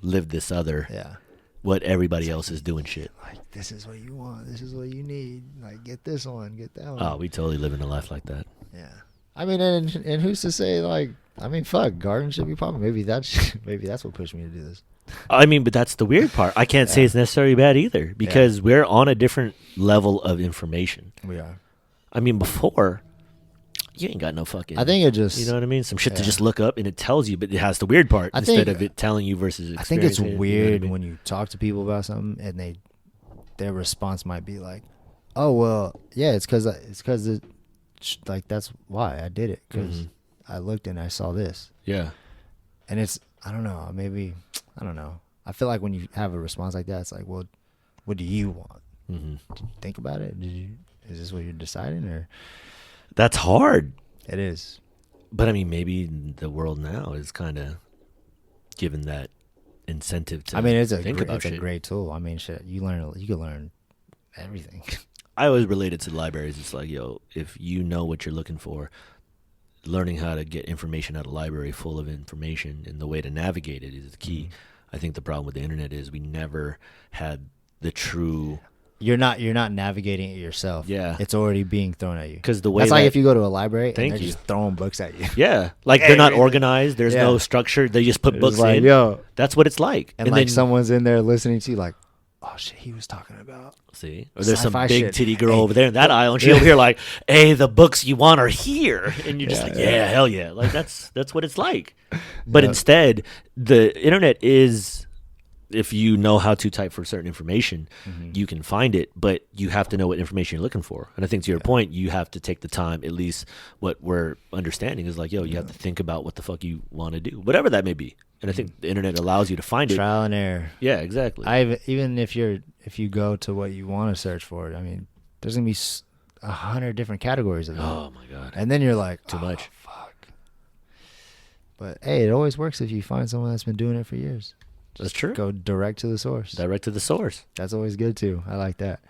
live this other, what everybody else is doing shit. Like, this is what you want. This is what you need. Like, get this one, get that one. Oh, we totally living a life like that. Yeah. I mean, and who's to say, like, fuck, garden should be popping. Maybe that's what pushed me to do this. I mean, but that's the weird part. I can't say it's necessarily bad either because we're on a different level of information. We are. I mean, before, you ain't got no fucking... I think it just... You know what I mean? Some shit to just look up and it tells you, but it has the weird part instead of it telling you versus experiencing. I think it's weird you know what I mean? when you talk to people about something and their response might be like, oh, well, yeah, it's because like, that's why I did it, because I looked and I saw this. Yeah. And it's, I don't know, I don't know. I feel like when you have a response like that, it's like, well, what do you want? Did you think about it? Is this what you're deciding, or? That's hard. It is. But I mean, maybe the world now is kind of given that incentive to think about shit. It's a great tool. I mean, shit, you can learn everything. I always related to libraries. It's like, yo, if you know what you're looking for, learning how to get information out of a library full of information and the way to navigate it is the key. I think the problem with the internet is we never had the true... You're not navigating it yourself. Yeah. It's already being thrown at you. Because the way that's like if you go to a library and they're you. just throwing books at you. Yeah. Like they're not organized. There's no structure. They just put books like, in. Yo. That's what it's like. And like then, someone's in there listening to you like, oh shit, he was talking about. See? Or there's some big shit. titty girl over there in that aisle and she over here like, hey, the books you want are here. And you're just like, yeah, hell yeah. Like that's what it's like. But instead, the internet is... If you know how to type for certain information, you can find it, but you have to know what information you're looking for. And I think to your point, you have to take the time, at least what we're understanding is like, yo, you have to think about what the fuck you want to do, whatever that may be. And I think the internet allows you to find it. Trial and error. Yeah, exactly. Even if you go to what you want to search for, I mean, there's going to be 100 different categories of that. Oh my God. And then you're like, too much. Fuck. But hey, it always works if you find someone that's been doing it for years. That's true. Go direct to the source. Direct to the source. That's always good too. I like that.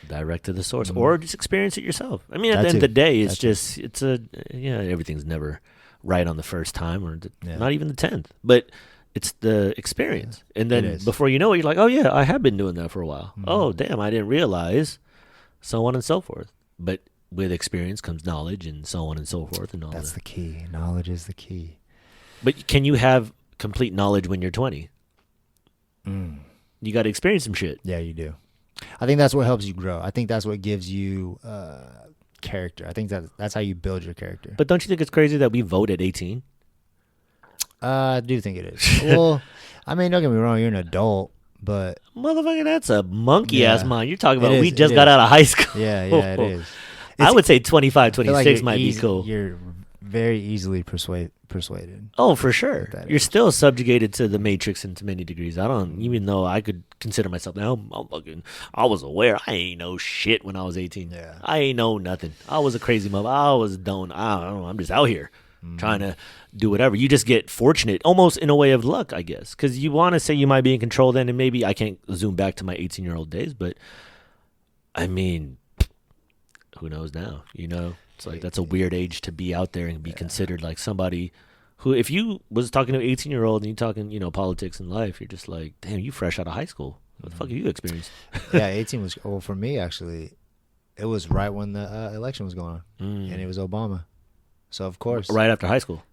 Direct to the source, or just experience it yourself. I mean, at the end of the day, it's everything's never right on the first time, or not even the 10th. But it's the experience, and then before you know it, you're like, oh yeah, I have been doing that for a while. Oh damn, I didn't realize, so on and so forth. But with experience comes knowledge, and so on and so forth, and all. That's the key. Knowledge is the key. But can you have complete knowledge when you're 20? You got to experience some shit. Yeah, you do. I think that's what helps you grow. I think that's what gives you character. I think that's how you build your character. But don't you think it's crazy that we vote at 18? I do think it is. Well, I mean, don't get me wrong. You're an adult, but... Motherfucker, that's a monkey-ass mind. You're talking about we just is. got out of high school. Yeah, it is. I would say 25, 26 might be cool. You're very easily persuaded. Oh, for sure. At that You're age. still subjugated to the matrix in many degrees. I don't, even though I could consider myself now, I was aware. I ain't know shit when I was 18. Yeah. I ain't know nothing. I was a crazy mother. I don't know. I'm just out here trying to do whatever. You just get fortunate, almost in a way of luck, I guess. Because you want to say you might be in control then, and maybe I can't zoom back to my 18-year-old days, but I mean, who knows now, you know? It's like that's a weird age to be out there and be considered like somebody who, if you was talking to an 18-year-old and you talking, you know, politics and life, you're just like, damn, you fresh out of high school. What the fuck have you experienced? Yeah, 18 was, well, for me, actually, it was right when the election was going on, and it was Obama. So, of course. Right after high school.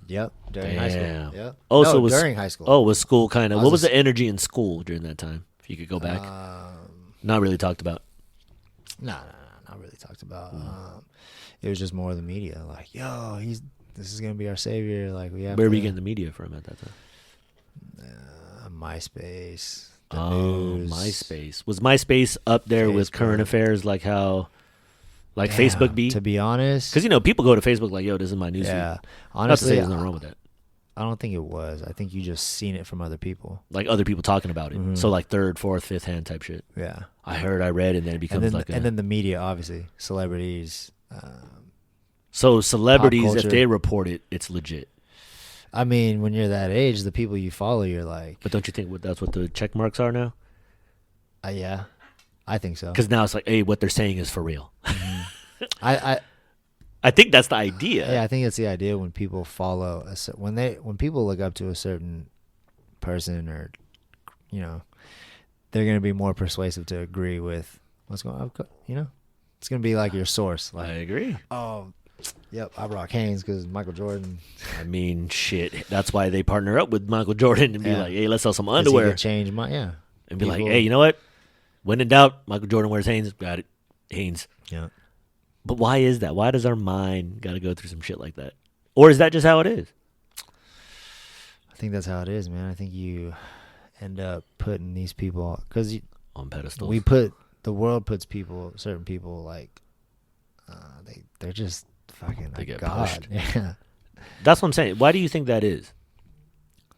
Yep, during high school. Damn. Yep. Oh, No, so it was during high school. Oh, was school kind of, I what was was the energy in school during that time? If you could go back. Not really talked about. No, not really talked about. It was just more of the media, like, yo, this is gonna be our savior. Like, we have. Where were you getting the media from at that time? MySpace. The Oh, news. MySpace. Was MySpace up there with current Facebook. affairs like how, like Yeah, Facebook be? To be honest, Because, you know, people go to Facebook like, yo, this is my newsfeed. yeah, Not to say honestly, there's nothing wrong with that. I don't think it was. I think you just seen it from other people. Like other people talking about it. Mhm. So like third, fourth, fifth hand type shit. Yeah, I heard, I read, and then it becomes and then the media, obviously, celebrities. So celebrities, if culture. they report it, it's legit. I mean, when you're that age, the people you follow, you're like, But don't you think that's what the check marks are now? yeah, I think so. Because now it's like, hey, what they're saying is for real. I I think that's the idea. yeah, I think it's the idea when people follow when people look up to a certain person, or you know, they're gonna be more persuasive to agree with what's going on. You know, it's gonna be like your source. I Like, agree. oh, yep, I rock Hanes because Michael Jordan. I mean, shit. That's why they partner up with Michael Jordan and be Yeah. like, hey, let's sell some 'Cause he underwear. could change my And be like, people- hey, you know what? When in doubt, Michael Jordan wears Hanes. Got it. Hanes. Yeah. But why is that? Why does our mind got to go through some shit like that? Or is that just how it is? I think that's how it is, man. I think you end up putting these people because On pedestals. the world puts certain people like they're just fucking They like get God. pushed. Yeah. That's what I'm saying. Why do you think that is?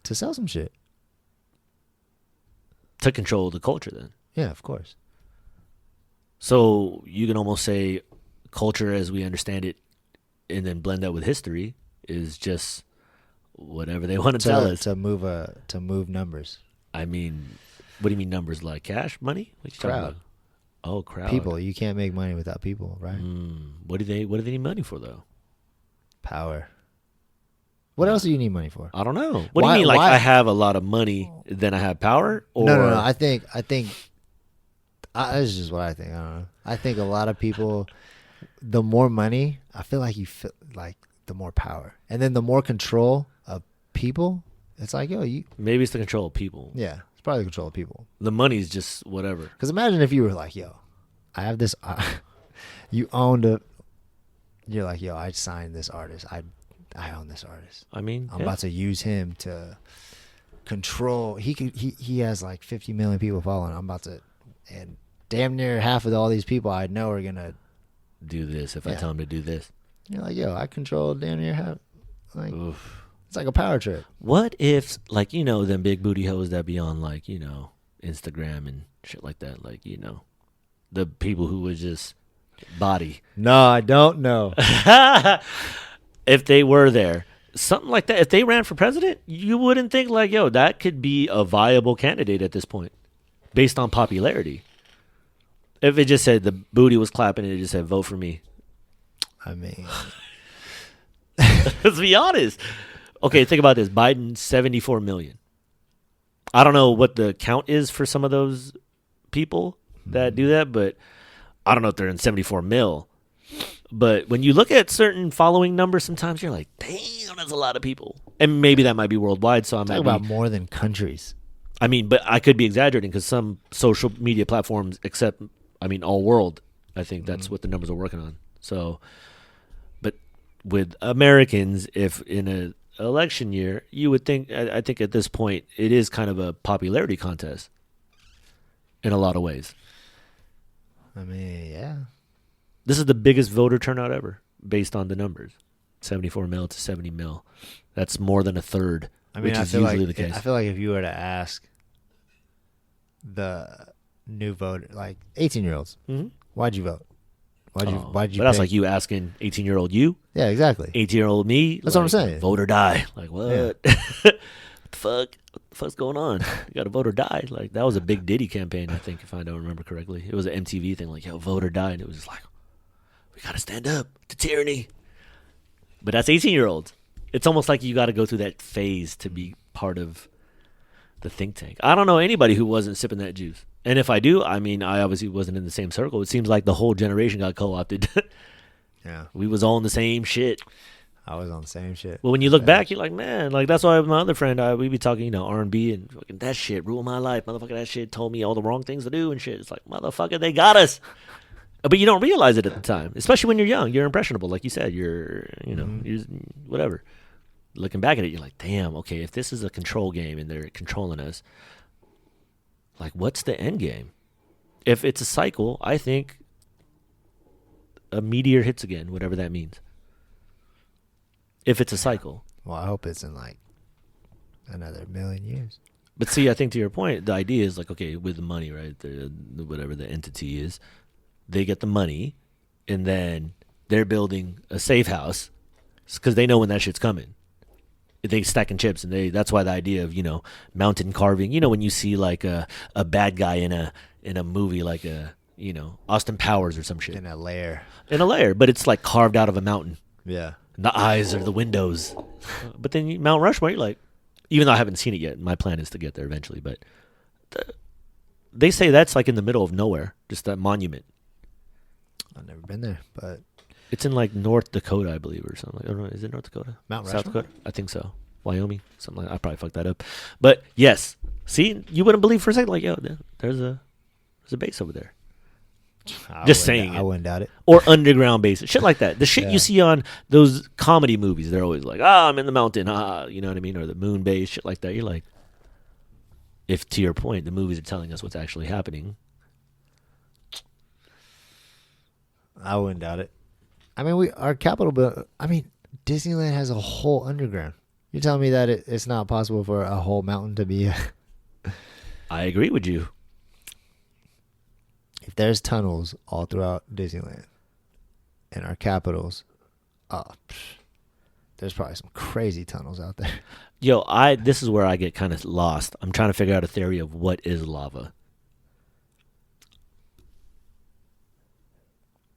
To sell some shit. To control the culture then. Yeah, of course. So you can almost say culture as we understand it and then blend that with history is just whatever they want to tell us. To move numbers. I mean, what do you mean numbers, like cash, money? What you talking Crowd. about? Oh, crowd. People. You can't make money without people, right? What do they need money for though? Power. What else do you need money for? I don't know. What do Why- you mean? Like why- I have a lot of money, then I have power? Or No. I think this is just what I think. I don't know. I think a lot of people, the more money, I feel like you feel like the more power, and then the more control of people. It's like, yo, maybe it's the control of people. yeah, it's probably the control of people. The money's just whatever. Because imagine if you were like, yo, I have this, you owned a, you're like, yo, I signed this artist. I own this artist. I mean, I'm about to use him to control. He has like 50 million people following. I'm about to, and damn near half of all these people I know are gonna do this if I Yeah. tell him to do this. You're like, yo, I control damn near half. Like, Oof. it's like a power trip. What if, like, you know, them big booty hoes that be on, like, you know, Instagram and shit like that, like, you know, the people who would just body. No, I don't know. If they were there, something like that, if they ran for president, you wouldn't think like, yo, that could be a viable candidate at this point based on popularity. If it just said the booty was clapping and it just said vote for me. I mean, Let's be honest. Okay, think about this. Biden, 74 million. I don't know what the count is for some of those people that do that, but I don't know if they're in 74 mil. But when you look at certain following numbers, sometimes you're like, damn, that's a lot of people. And maybe that might be worldwide. So talk about more than countries. I mean, but I could be exaggerating because some social media platforms accept, I mean, all world. I think that's what the numbers are working on. So, but with Americans, if in an election year, you would think, I think at this point, it is kind of a popularity contest in a lot of ways. I mean, yeah. This is the biggest voter turnout ever based on the numbers. 74 mil to 70 mil. That's more than a third, I mean, which I is feel usually like the case. I feel like if you were to ask the new voter, like 18-year-olds, Mm-hmm. why'd you vote? Why'd you But pick? that's like you asking 18-year-old you, Yeah, exactly. 18-year-old me. That's what I'm like, saying. Vote or die. Like, what? Yeah. What the fuck? What the fuck's going on? You got to vote or die. Like, that was a big Diddy campaign, I think, if I don't remember correctly. It was an MTV thing, like, yo, vote or die. And it was just like, we got to stand up to tyranny. But that's 18-year-olds. It's almost like you got to go through that phase to be part of the think tank. I don't know anybody who wasn't sipping that juice. And if I do, I mean, I obviously wasn't in the same circle. It seems like the whole generation got co-opted. Yeah, We was all in the same shit. I was on the same shit. Well, when you look Yeah. back, you're like, man, like that's why my other friend, we be talking, R&B and fucking that shit ruined my life. Motherfucker, that shit told me all the wrong things to do and shit. It's like, motherfucker, they got us. But you don't realize it at the time, especially when you're young. You're impressionable. Like you said, you're whatever. Looking back at it, you're like, damn, okay, if this is a control game and they're controlling us, like, what's the end game? If it's a cycle, I think a meteor hits again, whatever that means. If it's a cycle. Well, I hope it's in like another million years. But see, I think to your point, the idea is like, okay, with the money, right? Whatever the entity is, they get the money, and then they're building a safe house because they know when that shit's coming. They stacking chips, and that's why the idea of mountain carving. When you see like a bad guy in a movie like Austin Powers or some shit In a layer. but it's like carved out of a mountain. Yeah. And the eyes are the windows. But then Mount Rushmore, you're like, even though I haven't seen it yet, my plan is to get there eventually. But they say that's like in the middle of nowhere, just that monument. I've never been there, but It's in like North Dakota, I believe, or something. I don't know. Is it North Dakota? Mount South Rushmore? Dakota? I think so. Wyoming, something like. I probably fucked that up. But yes, see, you wouldn't believe for a second, like, yo, there's a base over there, Just saying I it. wouldn't doubt it. or underground bases, shit like that. The shit Yeah. you see on those comedy movies, they're always like, I'm in the mountain, you know what I mean, or the moon base, shit like that. You're like, if to your point, the movies are telling us what's actually happening. I wouldn't doubt it. I mean, our capital, Disneyland has a whole underground. You're telling me that it's not possible for a whole mountain to be. I agree with you. If there's tunnels all throughout Disneyland and our capitals, there's probably some crazy tunnels out there. Yo, this is where I get kind of lost. I'm trying to figure out a theory of what is lava.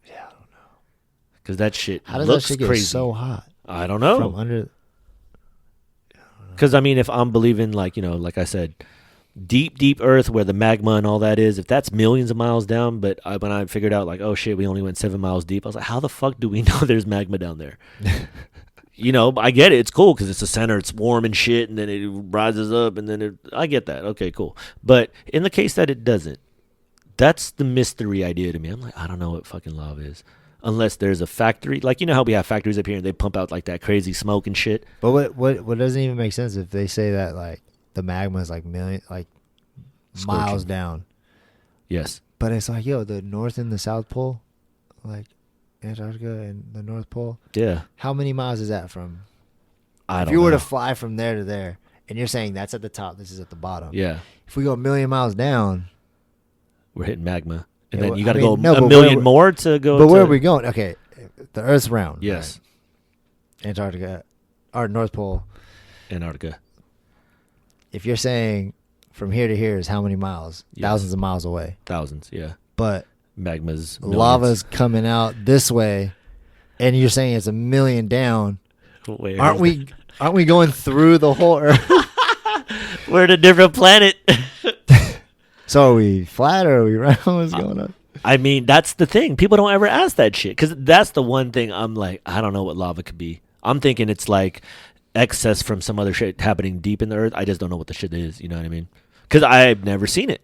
Yeah, I don't know. Because that shit How does that looks shit get crazy. so hot? I don't know. From under. Because, I mean, if I'm believing, like, like I said, deep Earth where the magma and all that is, if that's millions of miles down, but when I figured out, like, oh, shit, we only went 7 miles deep, I was like, how the fuck do we know there's magma down there? I get it. It's cool because it's the center. It's warm and shit, and then it rises up, and then I get that. Okay, cool. But in the case that it doesn't, that's the mystery idea to me. I'm like, I don't know what fucking lava is. Unless there's a factory. Like, how we have factories up here, and they pump out, like, that crazy smoke and shit. But what doesn't even make sense if they say that, like, the magma is, like, miles down. Yes. But it's like, yo, the North and the South Pole, like Antarctica and the North Pole. Yeah. How many miles is that from? I don't If you know. were to fly from there to there, and you're saying that's at the top, this is at the bottom. Yeah. If we go a million miles down, We're hitting magma. And Yeah, then well, you got to I mean, go no, a but million where- more to go but to... where are we going? Okay, the Earth's round. Yes. right? Antarctica, or North Pole. Antarctica. If you're saying from here to here is how many miles? Yes. Thousands of miles away. Thousands, yeah. But Magma's millions. lava's coming out this way, and you're saying it's a million down. Where Aren't is we going through the whole Earth? We're in a different planet. So are we flat or are we round? What's going on? I mean, that's the thing. People don't ever ask that shit. Because that's the one thing I'm like, I don't know what lava could be. I'm thinking it's like excess from some other shit happening deep in the earth. I just don't know what the shit is. You know what I mean? Because I've never seen it.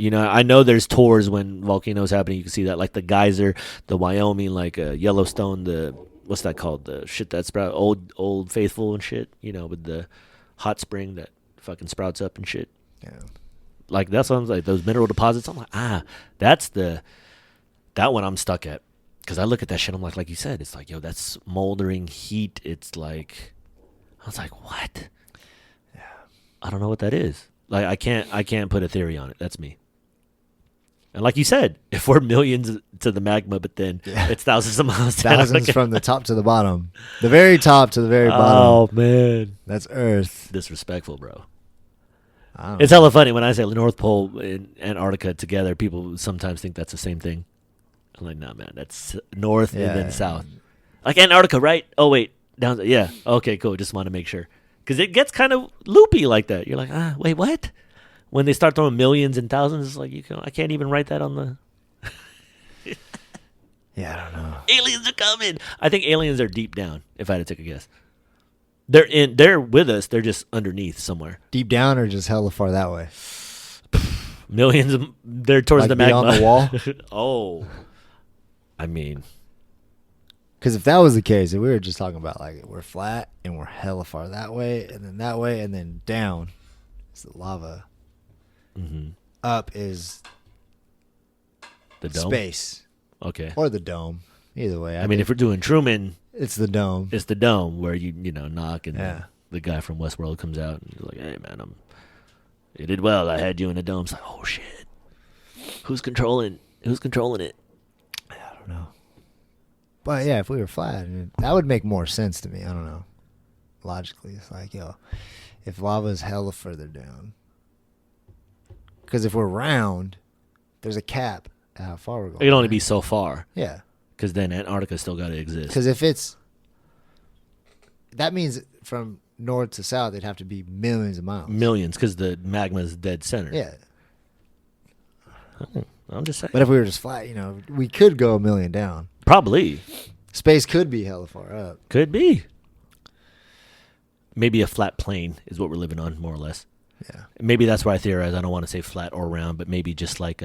I know there's tours when volcanoes happening. You can see that, like the geyser, the Wyoming, like Yellowstone, what's that called? The shit that sprout, old Faithful and shit. With the hot spring that fucking sprouts up and shit. Yeah. Like that's what I'm like, those mineral deposits. I'm like, that one I'm stuck at. Because I look at that shit, I'm like you said, it's like, yo, that's smoldering heat. It's like, I was like, what? Yeah. I don't know what that is. Like, I can't put a theory on it. That's me. And like you said, if we're millions to the magma, but then it's thousands of miles down. Thousands from the top to the bottom. The very top to the very bottom. Oh, man. That's Earth. Disrespectful, bro. I don't It's know. hella funny when I say North Pole and Antarctica together. People sometimes think that's the same thing. I'm like, nah, man, that's north and then south. Like Antarctica, right? Oh, wait, down. Yeah, okay, cool. Just want to make sure because it gets kind of loopy like that. You're like, wait, what? When they start throwing millions and thousands, it's like I can't even write that on the. Yeah, I don't know. Aliens are coming. I think aliens are deep down. If I had to take a guess, they're with us. They're just underneath somewhere. Deep down or just hella far that way? Millions. They're towards Like the magma. beyond the wall? Oh. I mean, Because if that was the case, if we were just talking about like we're flat and we're hella far that way and then down is the lava. mm-hmm. Up is The dome. space Okay. or the dome. Either way. I mean, if we're doing Truman, it's the dome. it's the dome where you knock and Yeah. the guy from Westworld comes out and he's like, "Hey, man, you did well. I had you in the dome." It's like, oh shit, who's controlling it? I don't know. But yeah, if we were flat, that would make more sense to me. I don't know. Logically, it's like, yo, if lava's hella further down. Because if we're round, there's a cap at how far we're going. It can only be so far Yeah. because then Antarctica still got to exist. Because if it's... That means from north to south, it'd have to be millions of miles. Millions because the magma's dead center. Yeah. I'm just saying. But if we were just flat, we could go a million down. Probably Space could be hella far up. could be. Maybe a flat plane is what we're living on, more or less. Yeah. Maybe that's why I theorize. I don't want to say flat or round, but maybe just like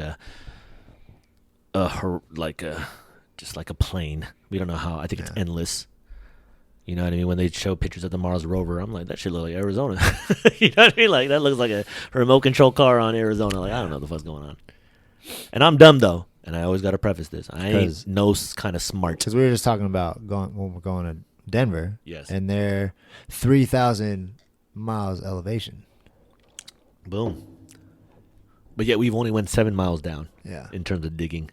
just like a plane. We don't know how. I think it's endless. You know what I mean? When they show pictures of the Mars rover, I'm like, that shit look like Arizona. You know what I mean? Like that looks like a remote control car on Arizona. Like I don't know what the fuck's going on. And I'm dumb though, and I always got to preface this. I ain't no kind of smart. Because we were just talking about when we're going to Denver. Yes. And they're 3,000 miles elevation. Boom. But yet we've only went 7 miles down. Yeah. In terms of digging.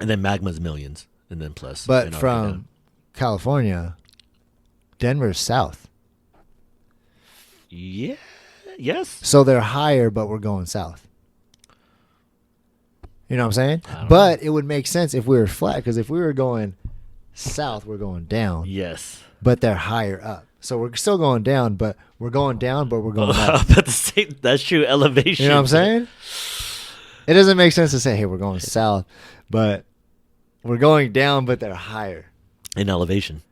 And then magma's millions, and then plus. But Antarctica. from California, Denver's south. Yeah. Yes. So they're higher, but we're going south. You know what I'm saying? I don't But it would make sense if we were flat, because if we were going south, we're going down. Yes. But they're higher up. So we're still going down, but we're going up. But that's true elevation. You know what I'm saying? It doesn't make sense to say, hey, we're going south, but we're going down, but they're higher. In elevation.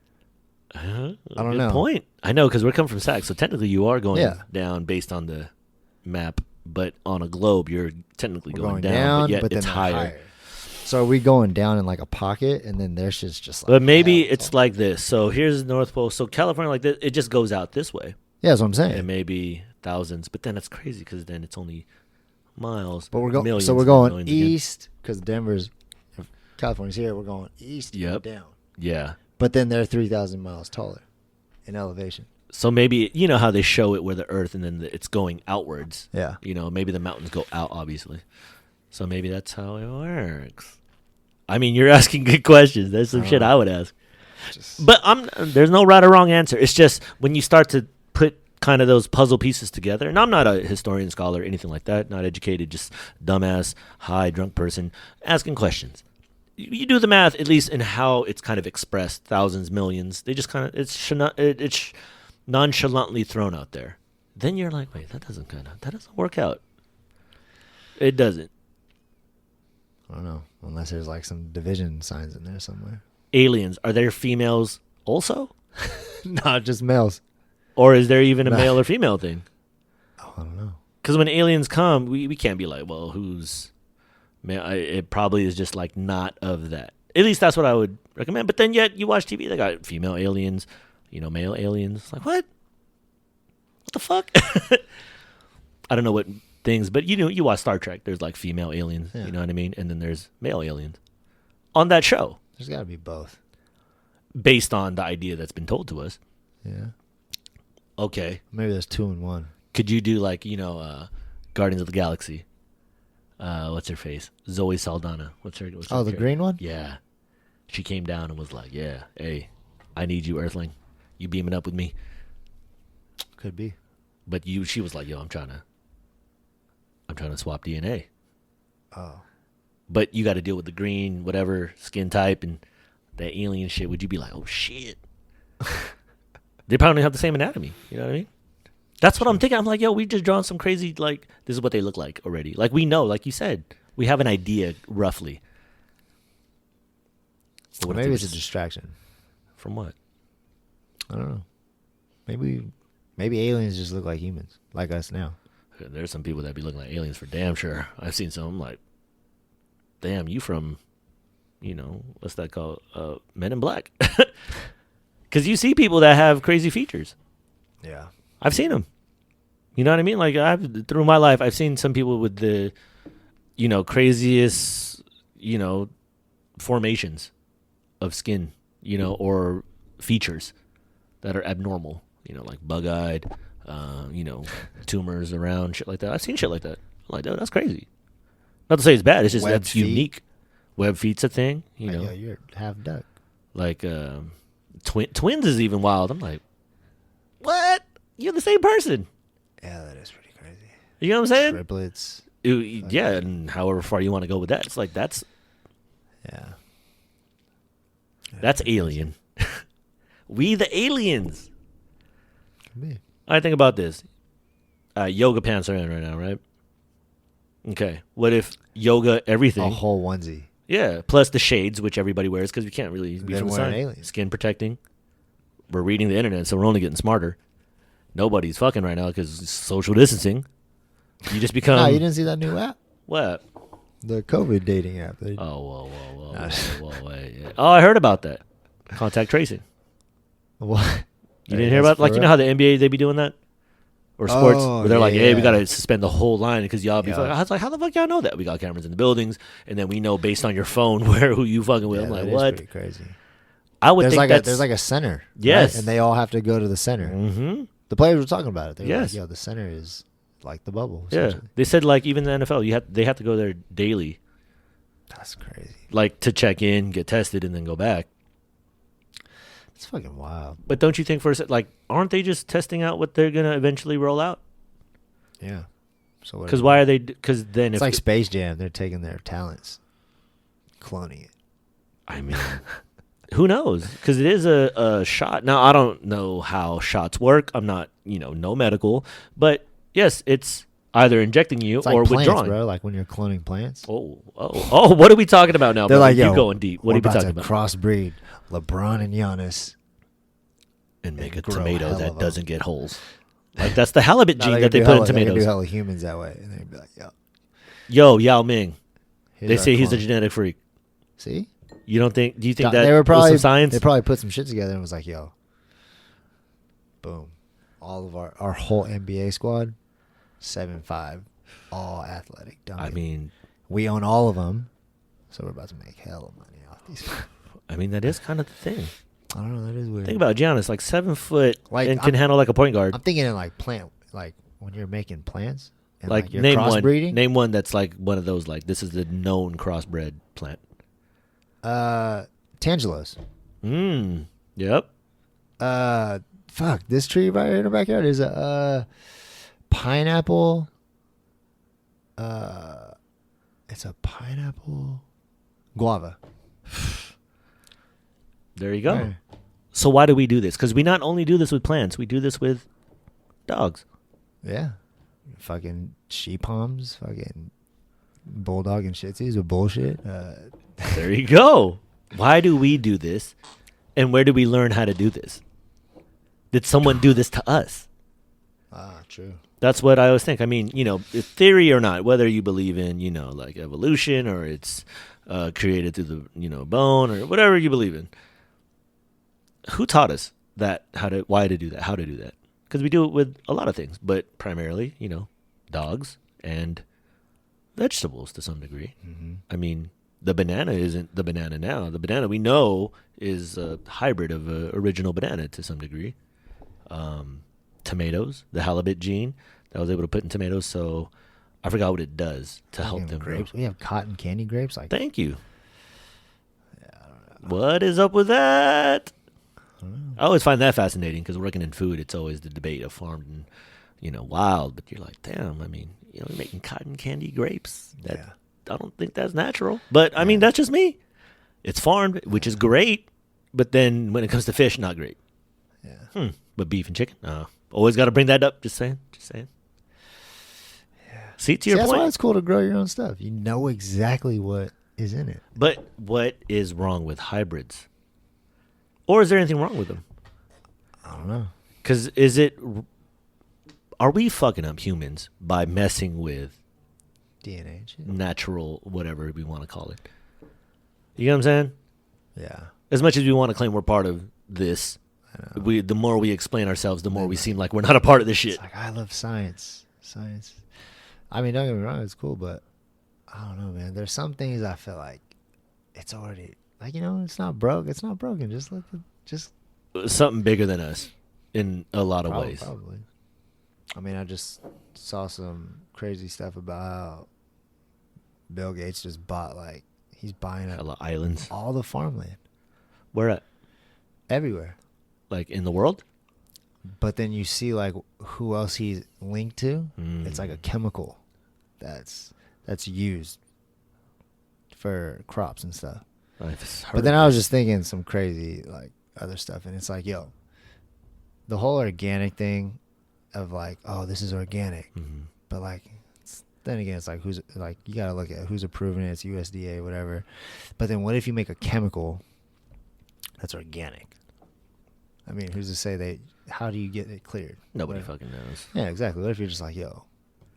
I don't Good know. point. I know, because we're coming from SAC, so technically you are going Yeah. down based on the map, but on a globe you're technically We're going down, but yet then it's they're higher. So are we going down in like a pocket, and then their shit's just like... But maybe hell, it's like this. So here's the North Pole. So California, like this, it just goes out this way. Yeah, that's what I'm saying. And maybe thousands, but then it's crazy because then it's only miles. But we're going... millions, So we're then going millions again. east, because Denver's... If California's here, we're going east and Yep. down. Yeah. But then they're 3,000 miles taller in elevation. So maybe, you know how they show it where the Earth and then it's going outwards. Yeah. You know, maybe the mountains go out, obviously. So maybe that's how it works. I mean, you're asking good questions. There's some shit I would ask. But there's no right or wrong answer. It's just when you start to put kind of those puzzle pieces together, and I'm not a historian, scholar, anything like that, not educated, just dumbass, high, drunk person, asking questions. You do the math, at least in how it's kind of expressed, thousands, millions. They just kind of, it's nonchalantly thrown out there. Then you're like, wait, that doesn't work out. It doesn't. I don't know. Unless there's like some division signs in there somewhere. Aliens, are there females also? Not just males. Or is there even a male or female thing? Oh, I don't know. Because when aliens come, we can't be like, well, who's male? It probably is just like not of that. At least that's what I would recommend. But then yet you watch TV, they got female aliens, male aliens. It's like, what? What the fuck? I don't know what things, but you watch Star Trek. There's like female aliens, Yeah. you know what I mean? And then there's male aliens. on that show There's got to be both. based on the idea that's been told to us. Yeah. Okay. Maybe there's 2 in 1. Could you do like, Guardians of the Galaxy? What's her face? Zoe Saldana. What's her Oh, the character? green one? Yeah. She came down and was like, yeah, hey, I need you, Earthling. You beaming up with me. Could be. But she was like, yo, I'm trying to swap DNA. Oh. But you got to deal with the green, whatever, skin type and that alien shit. Would you be like, oh, shit? They probably have the same anatomy. You know what I mean? That's what I'm thinking. I'm like, yo, we've just drawn some crazy, like, this is what they look like already. Like, we know, like you said, we have an idea roughly. But what if Maybe they it's a just- distraction. From what? I don't know. Maybe aliens just look like humans, like us now. There's some people that be looking like aliens for damn sure. I've seen some, I'm like, damn, you from, what's that called? Men in Black. Because you see people that have crazy features. Yeah. I've seen them. You know what I mean? Like, through my life, I've seen some people with the, craziest, formations of skin, or features that are abnormal, like bug-eyed, tumors around, shit like that. I've seen shit like that. I'm like, dude, that's crazy. Not to say it's bad. It's just Webbed that's feet. unique. Web feet's a thing, Yeah, you're half duck. Like, twins is even wild. I'm like, what? You're the same person. Yeah, that is pretty crazy. You know what I'm saying? Triplets. Yeah, and however far you want to go with that. It's like, that's Yeah. alien. We the aliens. Could be. I think about this. Yoga pants are in right now, right? Okay. What if yoga everything? A whole onesie. Yeah. Plus the shades, which everybody wears because we can't really be Then from the we're an sun. alien. Skin protecting. We're reading the internet, so we're only getting smarter. Nobody's fucking right now because social distancing. You just become. No, you didn't see that new app? What? The COVID dating app. Oh, whoa, wait. Yeah. Oh, I heard about that. Contact tracing. What? You didn't hear about, like, you know how the NBA, they be doing that? Or sports, Oh, where they're like, hey, we yeah. got to suspend the whole line because y'all be Yeah. fucking. I was like, how the fuck y'all know that? We got cameras in the buildings, and then we know based on your phone who you fucking with. Yeah, I'm like, that is what? pretty crazy. I would There's think like that's... there's like a center. Yes. Right? And they all have to go to the center. Mm-hmm. The players were talking about it. They were Yes. like, yo, the center is like the bubble. Yeah. essentially. They said, like, even the NFL, they have to go there daily, That's crazy. like, to check in, get tested, and then go back. It's fucking wild. But don't you think for a sec, like, aren't they just testing out what they're going to eventually roll out? Yeah. So Because why are they... Because then It's if... like Space Jam. They're taking their talents, cloning it. I mean, who knows? Because it is a shot. Now, I don't know how shots work. I'm not, no medical. But, yes, it's either injecting you It's like or plants, withdrawing. bro. Like when you're cloning plants. Oh, what are we talking about now, They're bro? like, You yo, going deep. What are we're you about talking to about? crossbreed LeBron and Giannis. And make a grow tomato hell that of 'em. doesn't get holes. Like, that's the halibut No, gene they that can they do put in hella- They can do tomatoes. hella humans that way. And they'd be like, yo. Yo, Yao Ming. here's They our say he's a clone. genetic freak. See? You don't think... Do you think that they were was probably some science? They probably put some shit together and was like, yo, boom. All of our whole NBA squad, 7'5", all athletic. Dumb. I mean... we own all of them, so we're about to make hell of money off these. I mean, that is kind of the thing. I don't know. That is weird. Think about Giannis, like 7 foot, Like, and can handle like a point guard. I'm thinking in like plant, like when you're making plants and Like, you're name one. crossbreeding. Name one that's like one of those. Like, this is the known crossbred plant. Tangelos. Yep. Fuck, this tree right here in the backyard is a pineapple. It's a pineapple guava. There you go. Right. So why do we do this? Because we not only do this with plants, we do this with dogs. Yeah. Fucking sheep palms, fucking bulldog and shih tzus are bullshit. There you go. Why do we do this? And where do we learn how to do this? Did someone do this to us? True. That's what I always think. I mean, theory or not, whether you believe in, like evolution or it's created through the, bone or whatever you believe in. Who taught us that, why to do that, how to do that? Because we do it with a lot of things, but primarily, dogs and vegetables to some degree. Mm-hmm. I mean, The banana isn't the banana now. The banana we know is a hybrid of a original banana to some degree. Tomatoes, the halibut gene that I was able to put in tomatoes. So I forgot what it does to help them grow. grapes. We have cotton candy grapes. Like, Thank you. Yeah, I don't know. What is up with that? I always find that fascinating because working in food, it's always the debate of farmed and, wild. But you're like, damn, you're making cotton candy grapes. I don't think that's natural. But, I mean, that's just me. It's farmed, which is great. But then when it comes to fish, not great. Yeah. But beef and chicken? Always got to bring that up. Just saying. Yeah. See, to your that's point. why it's cool to grow your own stuff. You know exactly what is in it. But what is wrong with hybrids? Or is there anything wrong with them? I don't know. Because are we fucking up humans by messing with DNA shit. natural, whatever we want to call it? You know what I'm saying? Yeah. As much as we want to claim we're part of this, the more we explain ourselves, the more we seem like we're not a part of this shit. It's like, I love science. I mean, don't get me wrong, it's cool, but I don't know, man. There's some things I feel like it's already, like, it's not broke. It's not broken. Just Something bigger than us in a lot of ways. Probably. I mean, I just saw some crazy stuff about how Bill Gates just bought, he's buying Hella islands. all the farmland. Where at? Everywhere. Like in the world? But then you see, who else he's linked to. It's like a chemical that's used for crops and stuff. But then I was just thinking some crazy, other stuff. And it's like, yo, the whole organic thing of, oh, this is organic. Mm-hmm. But, then again, it's who's, you got to look at who's approving it. It's USDA, whatever. But then what if you make a chemical that's organic? I mean, who's to say how do you get it cleared? Nobody fucking knows. Yeah, exactly. What if you're just like, yo,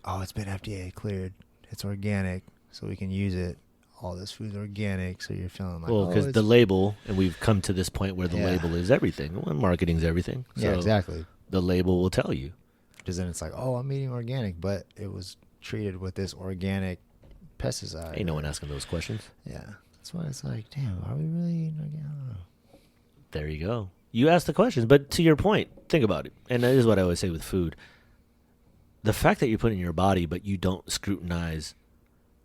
it's been FDA cleared. It's organic, so we can use it. All this food's organic, so you're feeling like, because the label, and we've come to this point where the label is everything. Well, marketing's everything. So yeah, exactly. The label will tell you. Because then it's like, I'm eating organic, but it was treated with this organic pesticide. Ain't no one asking those questions. Yeah. That's why it's like, damn, are we really eating organic? I don't know. There you go. You ask the questions, but to your point, think about it. And that is what I always say with food. The fact that you put it in your body, but you don't scrutinize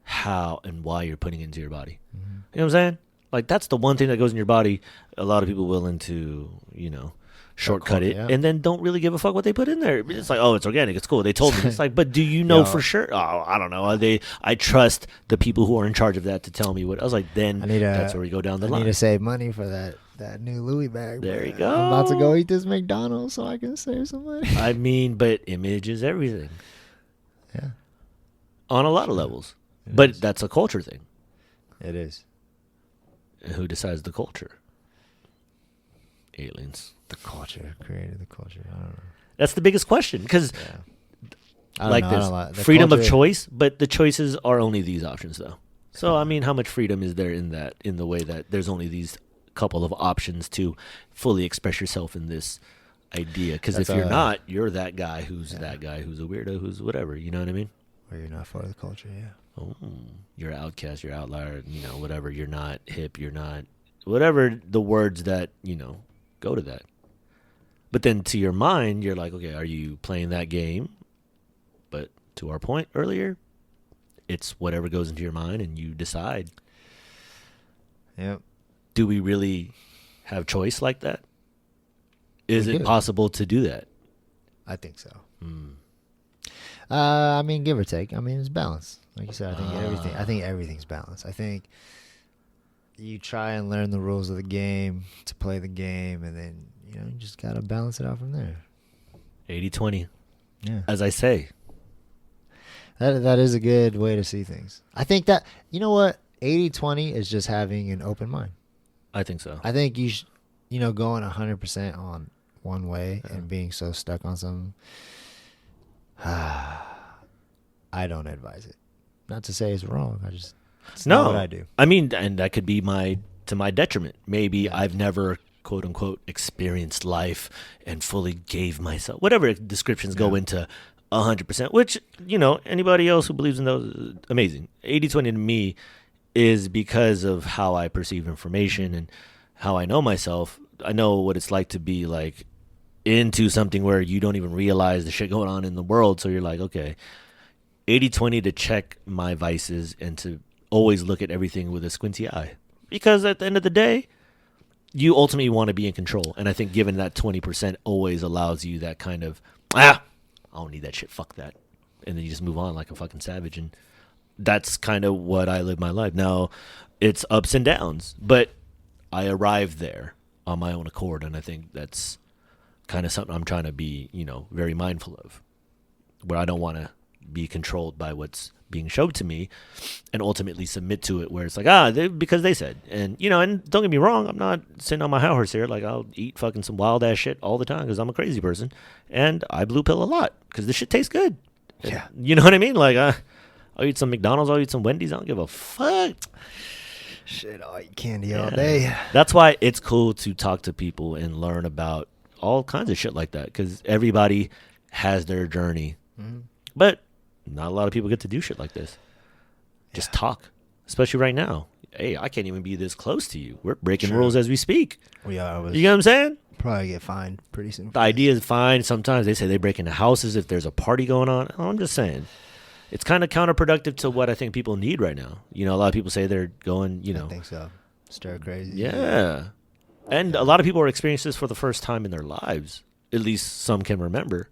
how and why you're putting it into your body. Mm-hmm. You know what I'm saying? That's the one thing that goes in your body. A lot of people willing to, shortcut it and then don't really give a fuck what they put in there. It's like, it's organic. It's cool. They told me. It's like, but do you know for sure? Oh, I don't know. I trust the people who are in charge of that to tell me what. I was like, then that's where we go down the line. I need to save money for that new Louis bag. There you go. I'm about to go eat this McDonald's so I can save some money. I mean, but image is everything. Yeah. On a lot of levels. But that's a culture thing. It is. And who decides the culture? Aliens. The culture created the culture. I don't know. That's the biggest question because, there's freedom of choice, but the choices are only these options, though. So, I mean, how much freedom is there in that? In the way that there's only these couple of options to fully express yourself in this idea? Because if you're not, you're that guy who's that guy who's a weirdo, who's whatever. You know what I mean? Or you're not part of the culture. Yeah. Oh, you're an outcast, you're an outlier, whatever. You're not hip, you're not whatever the words that, go to that. But then to your mind, you're like, okay, are you playing that game? But to our point earlier, it's whatever goes into your mind and you decide. Yep. Do we really have choice like that? Is it possible to do that? I think so. I mean, give or take. I mean, it's balanced. Like you said, I think everything's balanced. I think you try and learn the rules of the game to play the game, and then you just gotta balance it out from there. 80-20. Yeah. As I say. That is a good way to see things. I think that, 80-20 is just having an open mind. I think so. I think you going 100% on one way and being so stuck on something. I don't advise it. Not to say it's wrong. It's not what I do. I mean, and that could be to my detriment. Maybe I've never, quote unquote, experienced life and fully gave myself, whatever descriptions go into 100%, which, anybody else who believes in those, amazing. 80-20 to me is because of how I perceive information and how I know myself. I know what it's like to be like into something where you don't even realize the shit going on in the world. So you're like, okay, 80-20 to check my vices and to always look at everything with a squinty eye. Because at the end of the day, you ultimately want to be in control. And I think given that 20% always allows you that kind of, I don't need that shit, fuck that. And then you just move on like a fucking savage. And that's kind of what I live my life. Now, it's ups and downs, but I arrived there on my own accord. And I think that's kind of something I'm trying to be, very mindful of, where I don't want to be controlled by what's being showed to me and ultimately submit to it, where it's like, because they said. And, and don't get me wrong, I'm not sitting on my high horse here. Like, I'll eat fucking some wild ass shit all the time because I'm a crazy person. And I blue pill a lot because this shit tastes good. Yeah. You know what I mean? Like, I'll eat some McDonald's, I'll eat some Wendy's, I don't give a fuck. Shit, I'll eat candy all day. That's why it's cool to talk to people and learn about all kinds of shit like that, because everybody has their journey. Mm-hmm. But not a lot of people get to do shit like this. Just talk, especially right now. Hey, I can't even be this close to you. We're breaking rules as we speak. We are. You know what I'm saying? Probably get fined pretty soon. The idea is fine. Sometimes they say they break into houses if there's a party going on. I'm just saying. It's kind of counterproductive to what I think people need right now. A lot of people say they're going, I think so. Stir crazy. Yeah. And a lot of people are experiencing this for the first time in their lives. At least some can remember.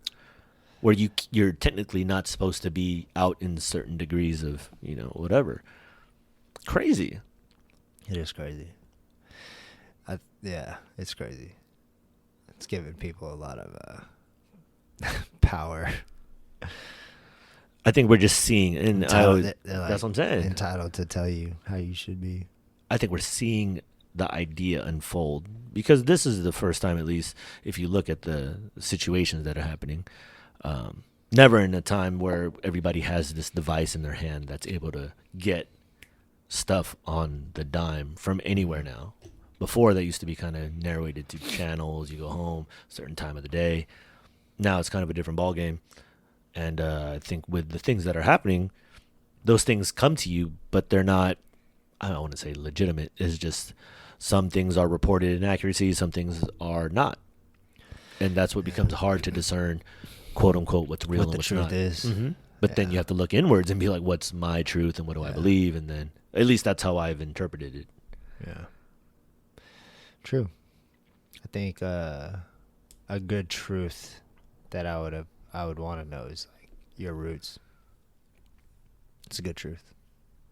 Where you're technically not supposed to be out in certain degrees of, whatever. Crazy. It is crazy. It's crazy. It's giving people a lot of power. I think we're just seeing, and that's what I'm saying. Entitled to tell you how you should be. I think we're seeing the idea unfold, because this is the first time, at least, if you look at the situations that are happening. Never in a time where everybody has this device in their hand that's able to get stuff on the dime from anywhere now. Before, that used to be kind of narrated to channels. You go home, certain time of the day. Now it's kind of a different ballgame. And I think with the things that are happening, those things come to you, but they're not, I don't want to say legitimate. It's just some things are reported inaccuracy, some things are not. And that's what becomes hard to discern, quote unquote, what's real and what's not. What the truth is. Mm-hmm. But then you have to look inwards and be like, what's my truth and what do I believe? And then at least that's how I've interpreted it. Yeah. True. I think a good truth that I would want to know is like your roots. It's a good truth.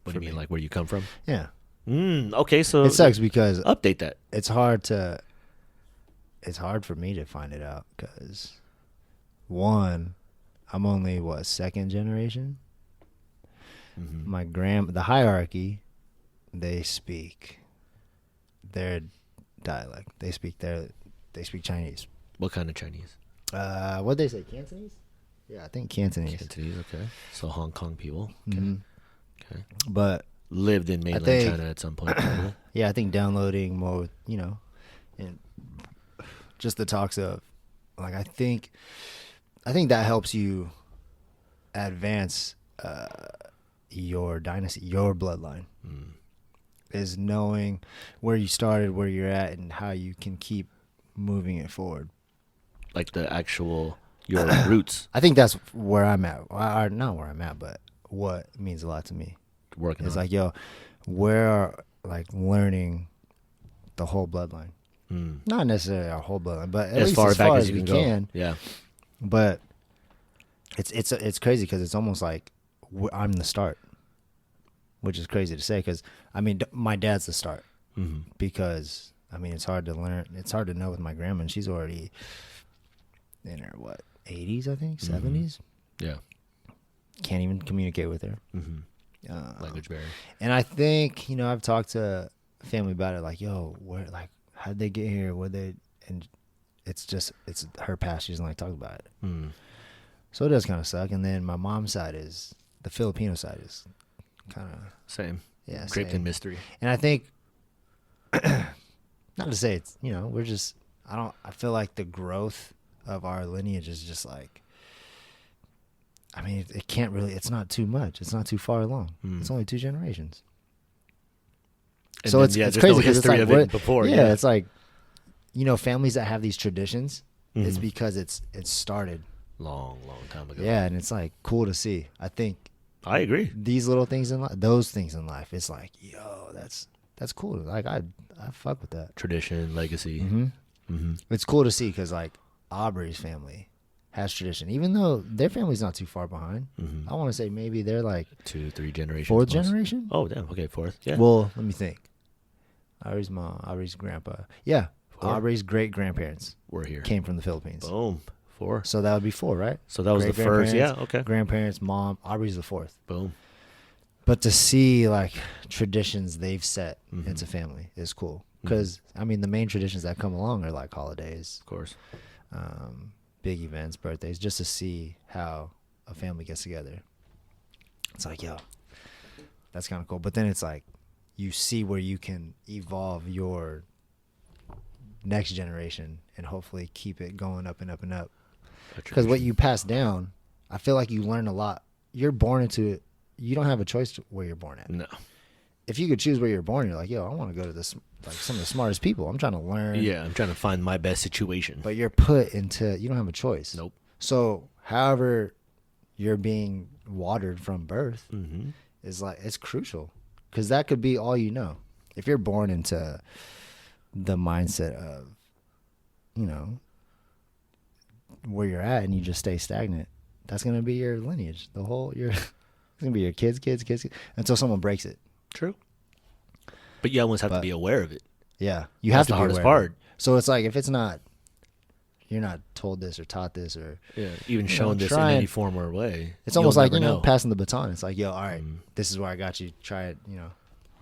What do you mean, like where you come from? Yeah. Okay, so it sucks because update that. It's hard for me to find it out because, one, I'm only second generation. Mm-hmm. The hierarchy, they speak their dialect. They speak Chinese. What kind of Chinese? What'd they say? Cantonese? Yeah, I think Cantonese. Cantonese, okay. So Hong Kong people. Okay. Mm-hmm. Okay. But lived in mainland China at some point. Probably. Yeah, I think downloading more, and just the talks of, like, I think that helps you advance your dynasty, your bloodline. Is knowing where you started, where you're at, and how you can keep moving it forward. Like the actual, your roots. I think that's where I'm at. Not where I'm at, but what means a lot to me. Working it's on. like, learning the whole bloodline. Not necessarily our whole bloodline, but at least as far as we can. Yeah. But it's crazy because it's almost like I'm the start, which is crazy to say because, my dad's the start. Mm-hmm. Because, it's hard to learn. It's hard to know with my grandma, and she's already in her, 80s, I think, 70s? Yeah. Can't even communicate with her. Mm-hmm. Language barrier. And I think, I've talked to family about it, like, how'd they get here? And it's her past. She doesn't like talking about it. So it does kind of suck. And then my mom's side the Filipino side is kind of... Same. Yeah, draped in mystery. And I think, not to say it's, we're just, I feel like the growth of our lineage is just like, it can't really, it's not too much. It's not too far along. It's only 2 generations. And So then, it's there's crazy no because it's history like of it before. yeah, it's like, families that have these traditions. It's Mhm. because it's started. long time ago. Yeah, and it's like cool to see. I think I agree. these little things in life, those things in life, it's like, yo, that's cool. Like I fuck with that. Tradition, legacy. Mm-hmm. It's cool to see because like Aubrey's family has tradition, even though their family's not too far behind. I want to say maybe they're like 2-3 generations. fourth most. generation. Oh, damn. Okay, fourth. Yeah. Well, let me think. Aubrey's mom, Aubrey's grandpa. Yeah, Four. Aubrey's great grandparents We're here. came from the Philippines. Boom. 4. So that would be 4, right? So that was the first. Yeah. Okay. Grandparents, mom. Aubrey's the 4th. Boom. But to see like traditions they've set into family is cool. Because I mean, the main traditions that come along are like holidays, Of course. big events, birthdays, just to see how a family gets together. It's like, yo, that's kind of cool. But then it's like, you see where you can evolve your next generation and hopefully keep it going up and up and up. Because what you pass down, I feel like you learn a lot. You're born into it. You don't have a choice where you're born at. No. If you could choose where you're born, you're like, yo, I want to go to this, like some of the smartest people. I'm trying to learn. Yeah, I'm trying to find my best situation. But you're put into, you don't have a choice. Nope. So however you're being watered from birth is like, it's crucial. Because that could be all you know. If you're born into the mindset of, where you're at and you just stay stagnant, that's going to be your lineage. It's going to be your kids, until someone breaks it. True. But you almost have to be aware of it. Yeah. You That's have to the be hardest aware of it. part. So it's like, if it's not, you're not told this or taught this or even shown this in any form or way. It's almost you'll like, never know. passing the baton. It's like, yo, all right, this is where I got you. Try it,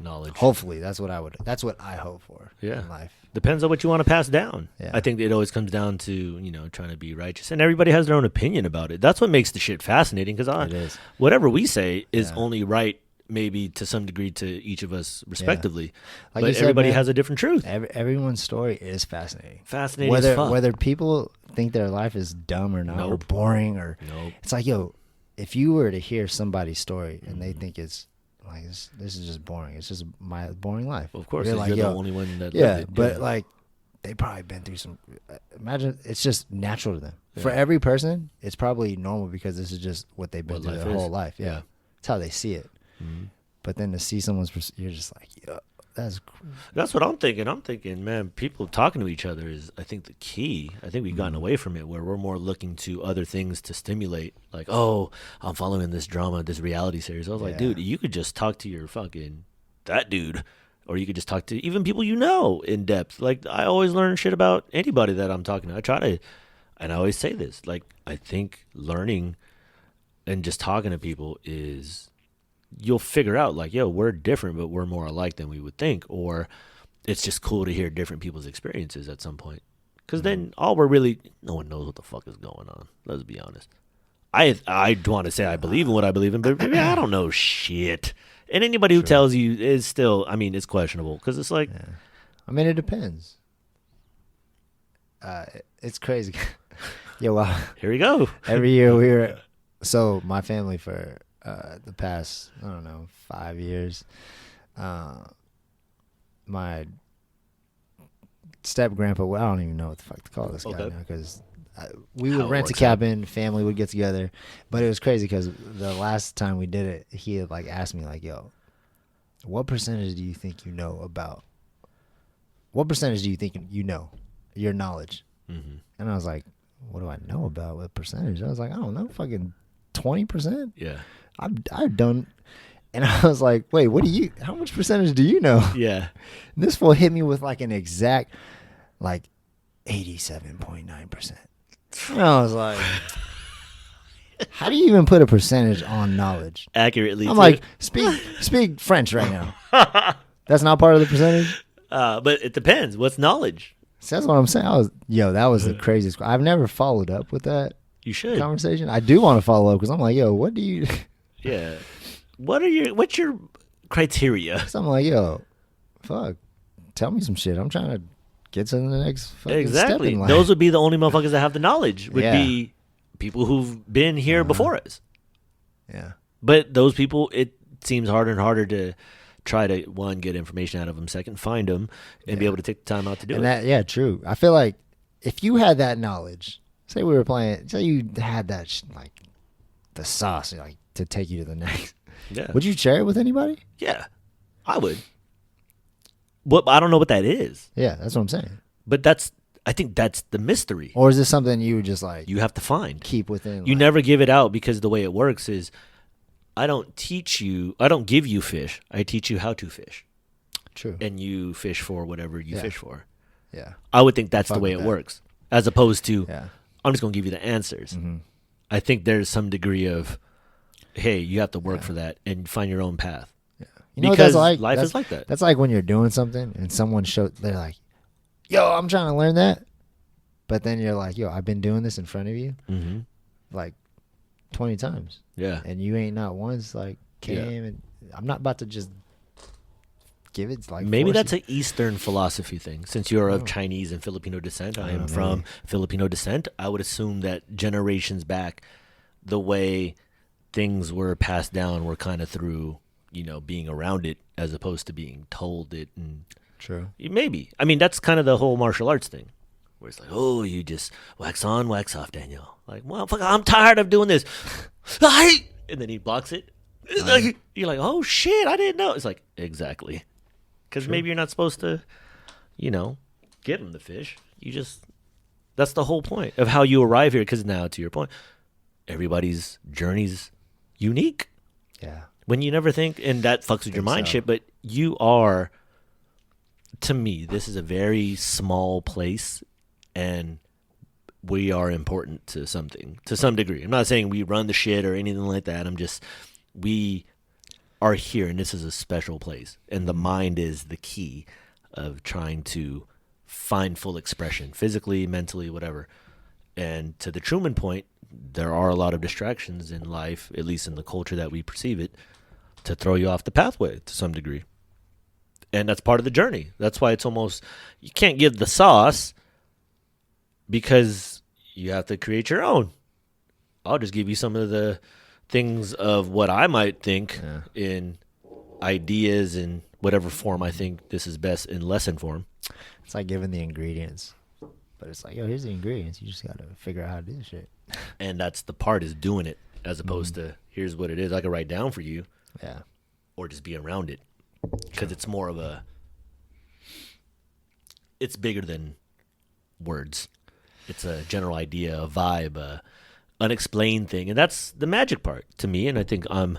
Knowledge. Hopefully, that's what I hope for in life. Depends on what you want to pass down. Yeah. I think it always comes down to, trying to be righteous. And everybody has their own opinion about it. That's what makes the shit fascinating because whatever we say is only right maybe to some degree to each of us respectively. Like but you said, everybody man, has a different truth. Everyone's story is fascinating. Fascinating as fuck. Whether people think their life is dumb or not, or boring, or it's like, yo, if you were to hear somebody's story and they think it's like this is just boring, it's just my boring life. Of course, you're like, like, you're yo, the only one that yeah, lived it. but like they probably been through some. Imagine it's just natural to them. For every person, it's probably normal because this is just what they've been through their whole life. Yeah, it's how they see it. But then to see someone's, you're just like, yo, that's what I'm thinking. I'm thinking, man, people talking to each other is, I think, the key. I think we've gotten away from it where we're more looking to other things to stimulate. Like, oh, I'm following this drama, this reality series. I was like, dude, you could just talk to your fucking that dude. Or you could just talk to even people in depth. Like, I always learn shit about anybody that I'm talking to. I try to, and I always say this, like, I think learning and just talking to people is, you'll figure out like, yo, we're different, but we're more alike than we would think. Or it's just cool to hear different people's experiences at some point. Because then no one knows what the fuck is going on. Let's be honest. I want to say I believe in what I believe in, but maybe I don't know shit. And anybody who tells you is still, I mean, it's questionable. Because it's like. Yeah. I mean, it depends. It's crazy. Yeah, well. Here we go. Every year so my family for the past, I don't know, 5 years, my step grandpa, I don't even know what the fuck to call this guy now because we would rent a cabin, family would get together, but it was crazy because the last time we did it, he had like asked me like, yo, what percentage do you think you know about, what percentage do you think you know, your knowledge? And I was like, what do I know about, what percentage? I was like, I don't know, fucking 20%? Yeah. I've done, and I was like, wait, how much percentage do you know? Yeah. And this fool hit me with like an exact, like 87.9%. And I was like, how do you even put a percentage on knowledge? Accurately. I'm like, speak French right now. That's not part of the percentage? But it depends. What's knowledge? So that's what I'm saying. That was the craziest. I've never followed up with that. You should. Conversation. I do want to follow up because I'm like, yo, what do you... Yeah. What's your criteria? So I'm like, yo, fuck, tell me some shit. I'm trying to get to the next fucking step in life. Those would be the only motherfuckers that have the knowledge. Would be people who've been here before us. Yeah. But those people, it seems harder and harder try to, one, get information out of them, second, find them, and be able to take the time out to do it. Yeah, true. I feel like if you had that knowledge, say we were playing, say you had that, like, the sauce, like, to take you to the next. Yeah. Would you share it with anybody? Yeah, I would. But I don't know what that is. Yeah, that's what I'm saying. But I think that's the mystery. Or is this something you would just, like, You have to find. keep within? You like, never give it out, because the way it works is I don't give you fish. I teach you how to fish. True. And you fish for whatever you Yeah. fish for. Yeah. I would think that's Fuck the way with it that. works. As opposed to, Yeah. I'm just going to give you the answers. Mm-hmm. I think there's some degree of, hey, you have to work for that and find your own path. You know, Because that's like, life that's, is like that. That's like when you're doing something and someone they're like, yo, I'm trying to learn that. But then you're like, yo, I've been doing this in front of you Mm-hmm. like 20 times. Yeah. And you ain't not once like came Yeah. and I'm not about to just give it like Maybe force that's you. an Eastern philosophy thing. Since you're of Oh. Chinese and Filipino descent, I am maybe. from Filipino descent. I would assume that generations back, the way things were passed down were kind of through, being around it as opposed to being told it. And True. maybe. I mean, that's kind of the whole martial arts thing. Where it's like, oh, you just wax on, wax off, Daniel. Like, well, fuck, I'm tired of doing this. And then he blocks it. It's like, you're like, oh, shit, I didn't know. It's like, exactly. Because maybe you're not supposed to, give him the fish. That's the whole point of how you arrive here. Because now, to your point, everybody's journey's unique. Yeah. When you never think, and that fucks with your mind so. shit, but you are, to me, this is a very small place, and we are important to something, to some degree. I'm not saying we run the shit or anything like that. We are here, and this is a special place, and the mind is the key of trying to find full expression, physically, mentally, whatever. And to the Truman point, there are a lot of distractions in life, at least in the culture that we perceive it, to throw you off the pathway to some degree. And that's part of the journey. That's why it's almost, you can't give the sauce because you have to create your own. I'll just give you some of the things of what I might think in ideas in whatever form I think this is best in lesson form. It's like giving the ingredients. But it's like, yo, here's the ingredients. You just got to figure out how to do this shit. And that's the part, is doing it, as opposed to here's what it is. I can write down for you, Yeah. or just be around it, because it's more of it's bigger than words. It's a general idea, a vibe, a unexplained thing, and that's the magic part to me. And I think I'm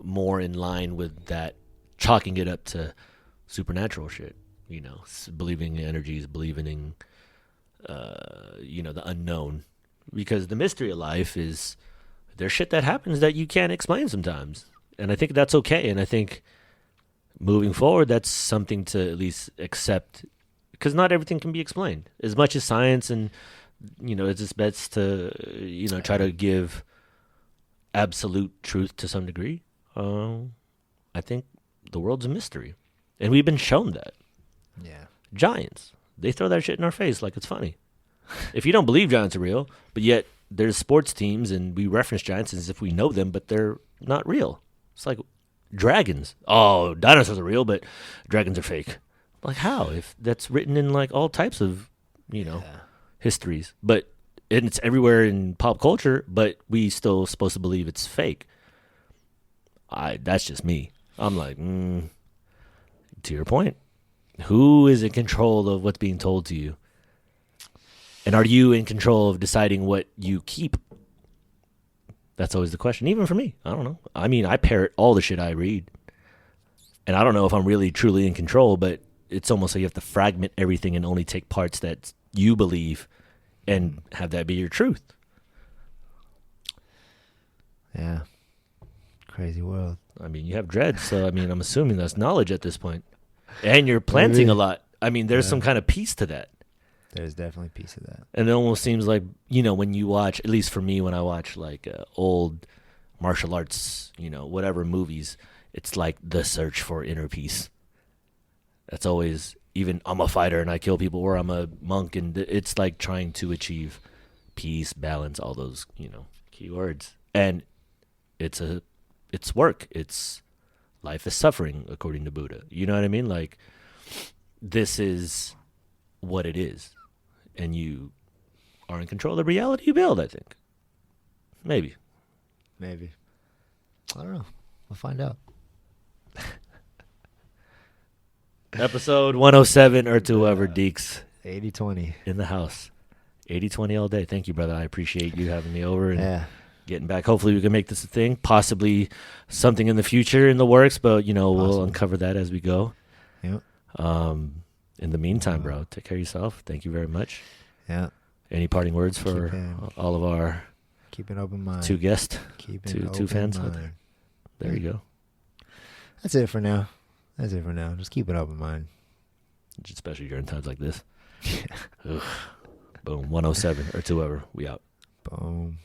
more in line with that, chalking it up to supernatural shit. Believing in energies, believing in the unknown, because the mystery of life is there's shit that happens that you can't explain sometimes, and I think that's okay. And I think moving forward, that's something to at least accept, because not everything can be explained. As much as science and it's just best to try to give absolute truth to some degree. I think the world's a mystery, and we've been shown that. Yeah. Giants, they throw that shit in our face like it's funny. If you don't believe giants are real, but yet there's sports teams and we reference giants as if we know them, but they're not real. It's like dragons. Oh, dinosaurs are real, but dragons are fake. Like, how? If that's written in like all types of, histories, but and it's everywhere in pop culture, but we still supposed to believe it's fake. That's just me. I'm like, to your point, who is in control of what's being told to you? And are you in control of deciding what you keep? That's always the question, even for me. I don't know. I mean, I parrot all the shit I read. And I don't know if I'm really truly in control, but it's almost like you have to fragment everything and only take parts that you believe and have that be your truth. Yeah. Crazy world. I mean, you have dreads, so I mean, I'm assuming that's knowledge at this point. And you're planting a lot. I mean, there's some kind of piece to that. There's definitely a piece of that. And it almost seems like, when you watch, at least for me, when I watch like old martial arts, whatever movies, it's like the search for inner peace. That's always, even I'm a fighter and I kill people, or I'm a monk, and it's like trying to achieve peace, balance, all those, key words. And it's work. It's life is suffering, according to Buddha. You know what I mean? Like, this is what it is. And you are in control of the reality you build, I think. Maybe. I don't know. We'll find out. Episode 107, Erth2whoevr Deeks 80-20. in the house. 80-20 all day. Thank you, brother. I appreciate you having me over and getting back. Hopefully we can make this a thing. Possibly something in the future in the works, but, we'll uncover that as we go. Yep. In the meantime, bro, take care of yourself. Thank you very much. Yeah. Any parting words for all of our keep an open mind. two guests, Keep an two open fans out mind. there? There you go. That's it for now. Just keep an open mind. Especially during times like this. Ugh. Boom. 107 Erth2whoevr. We out. Boom.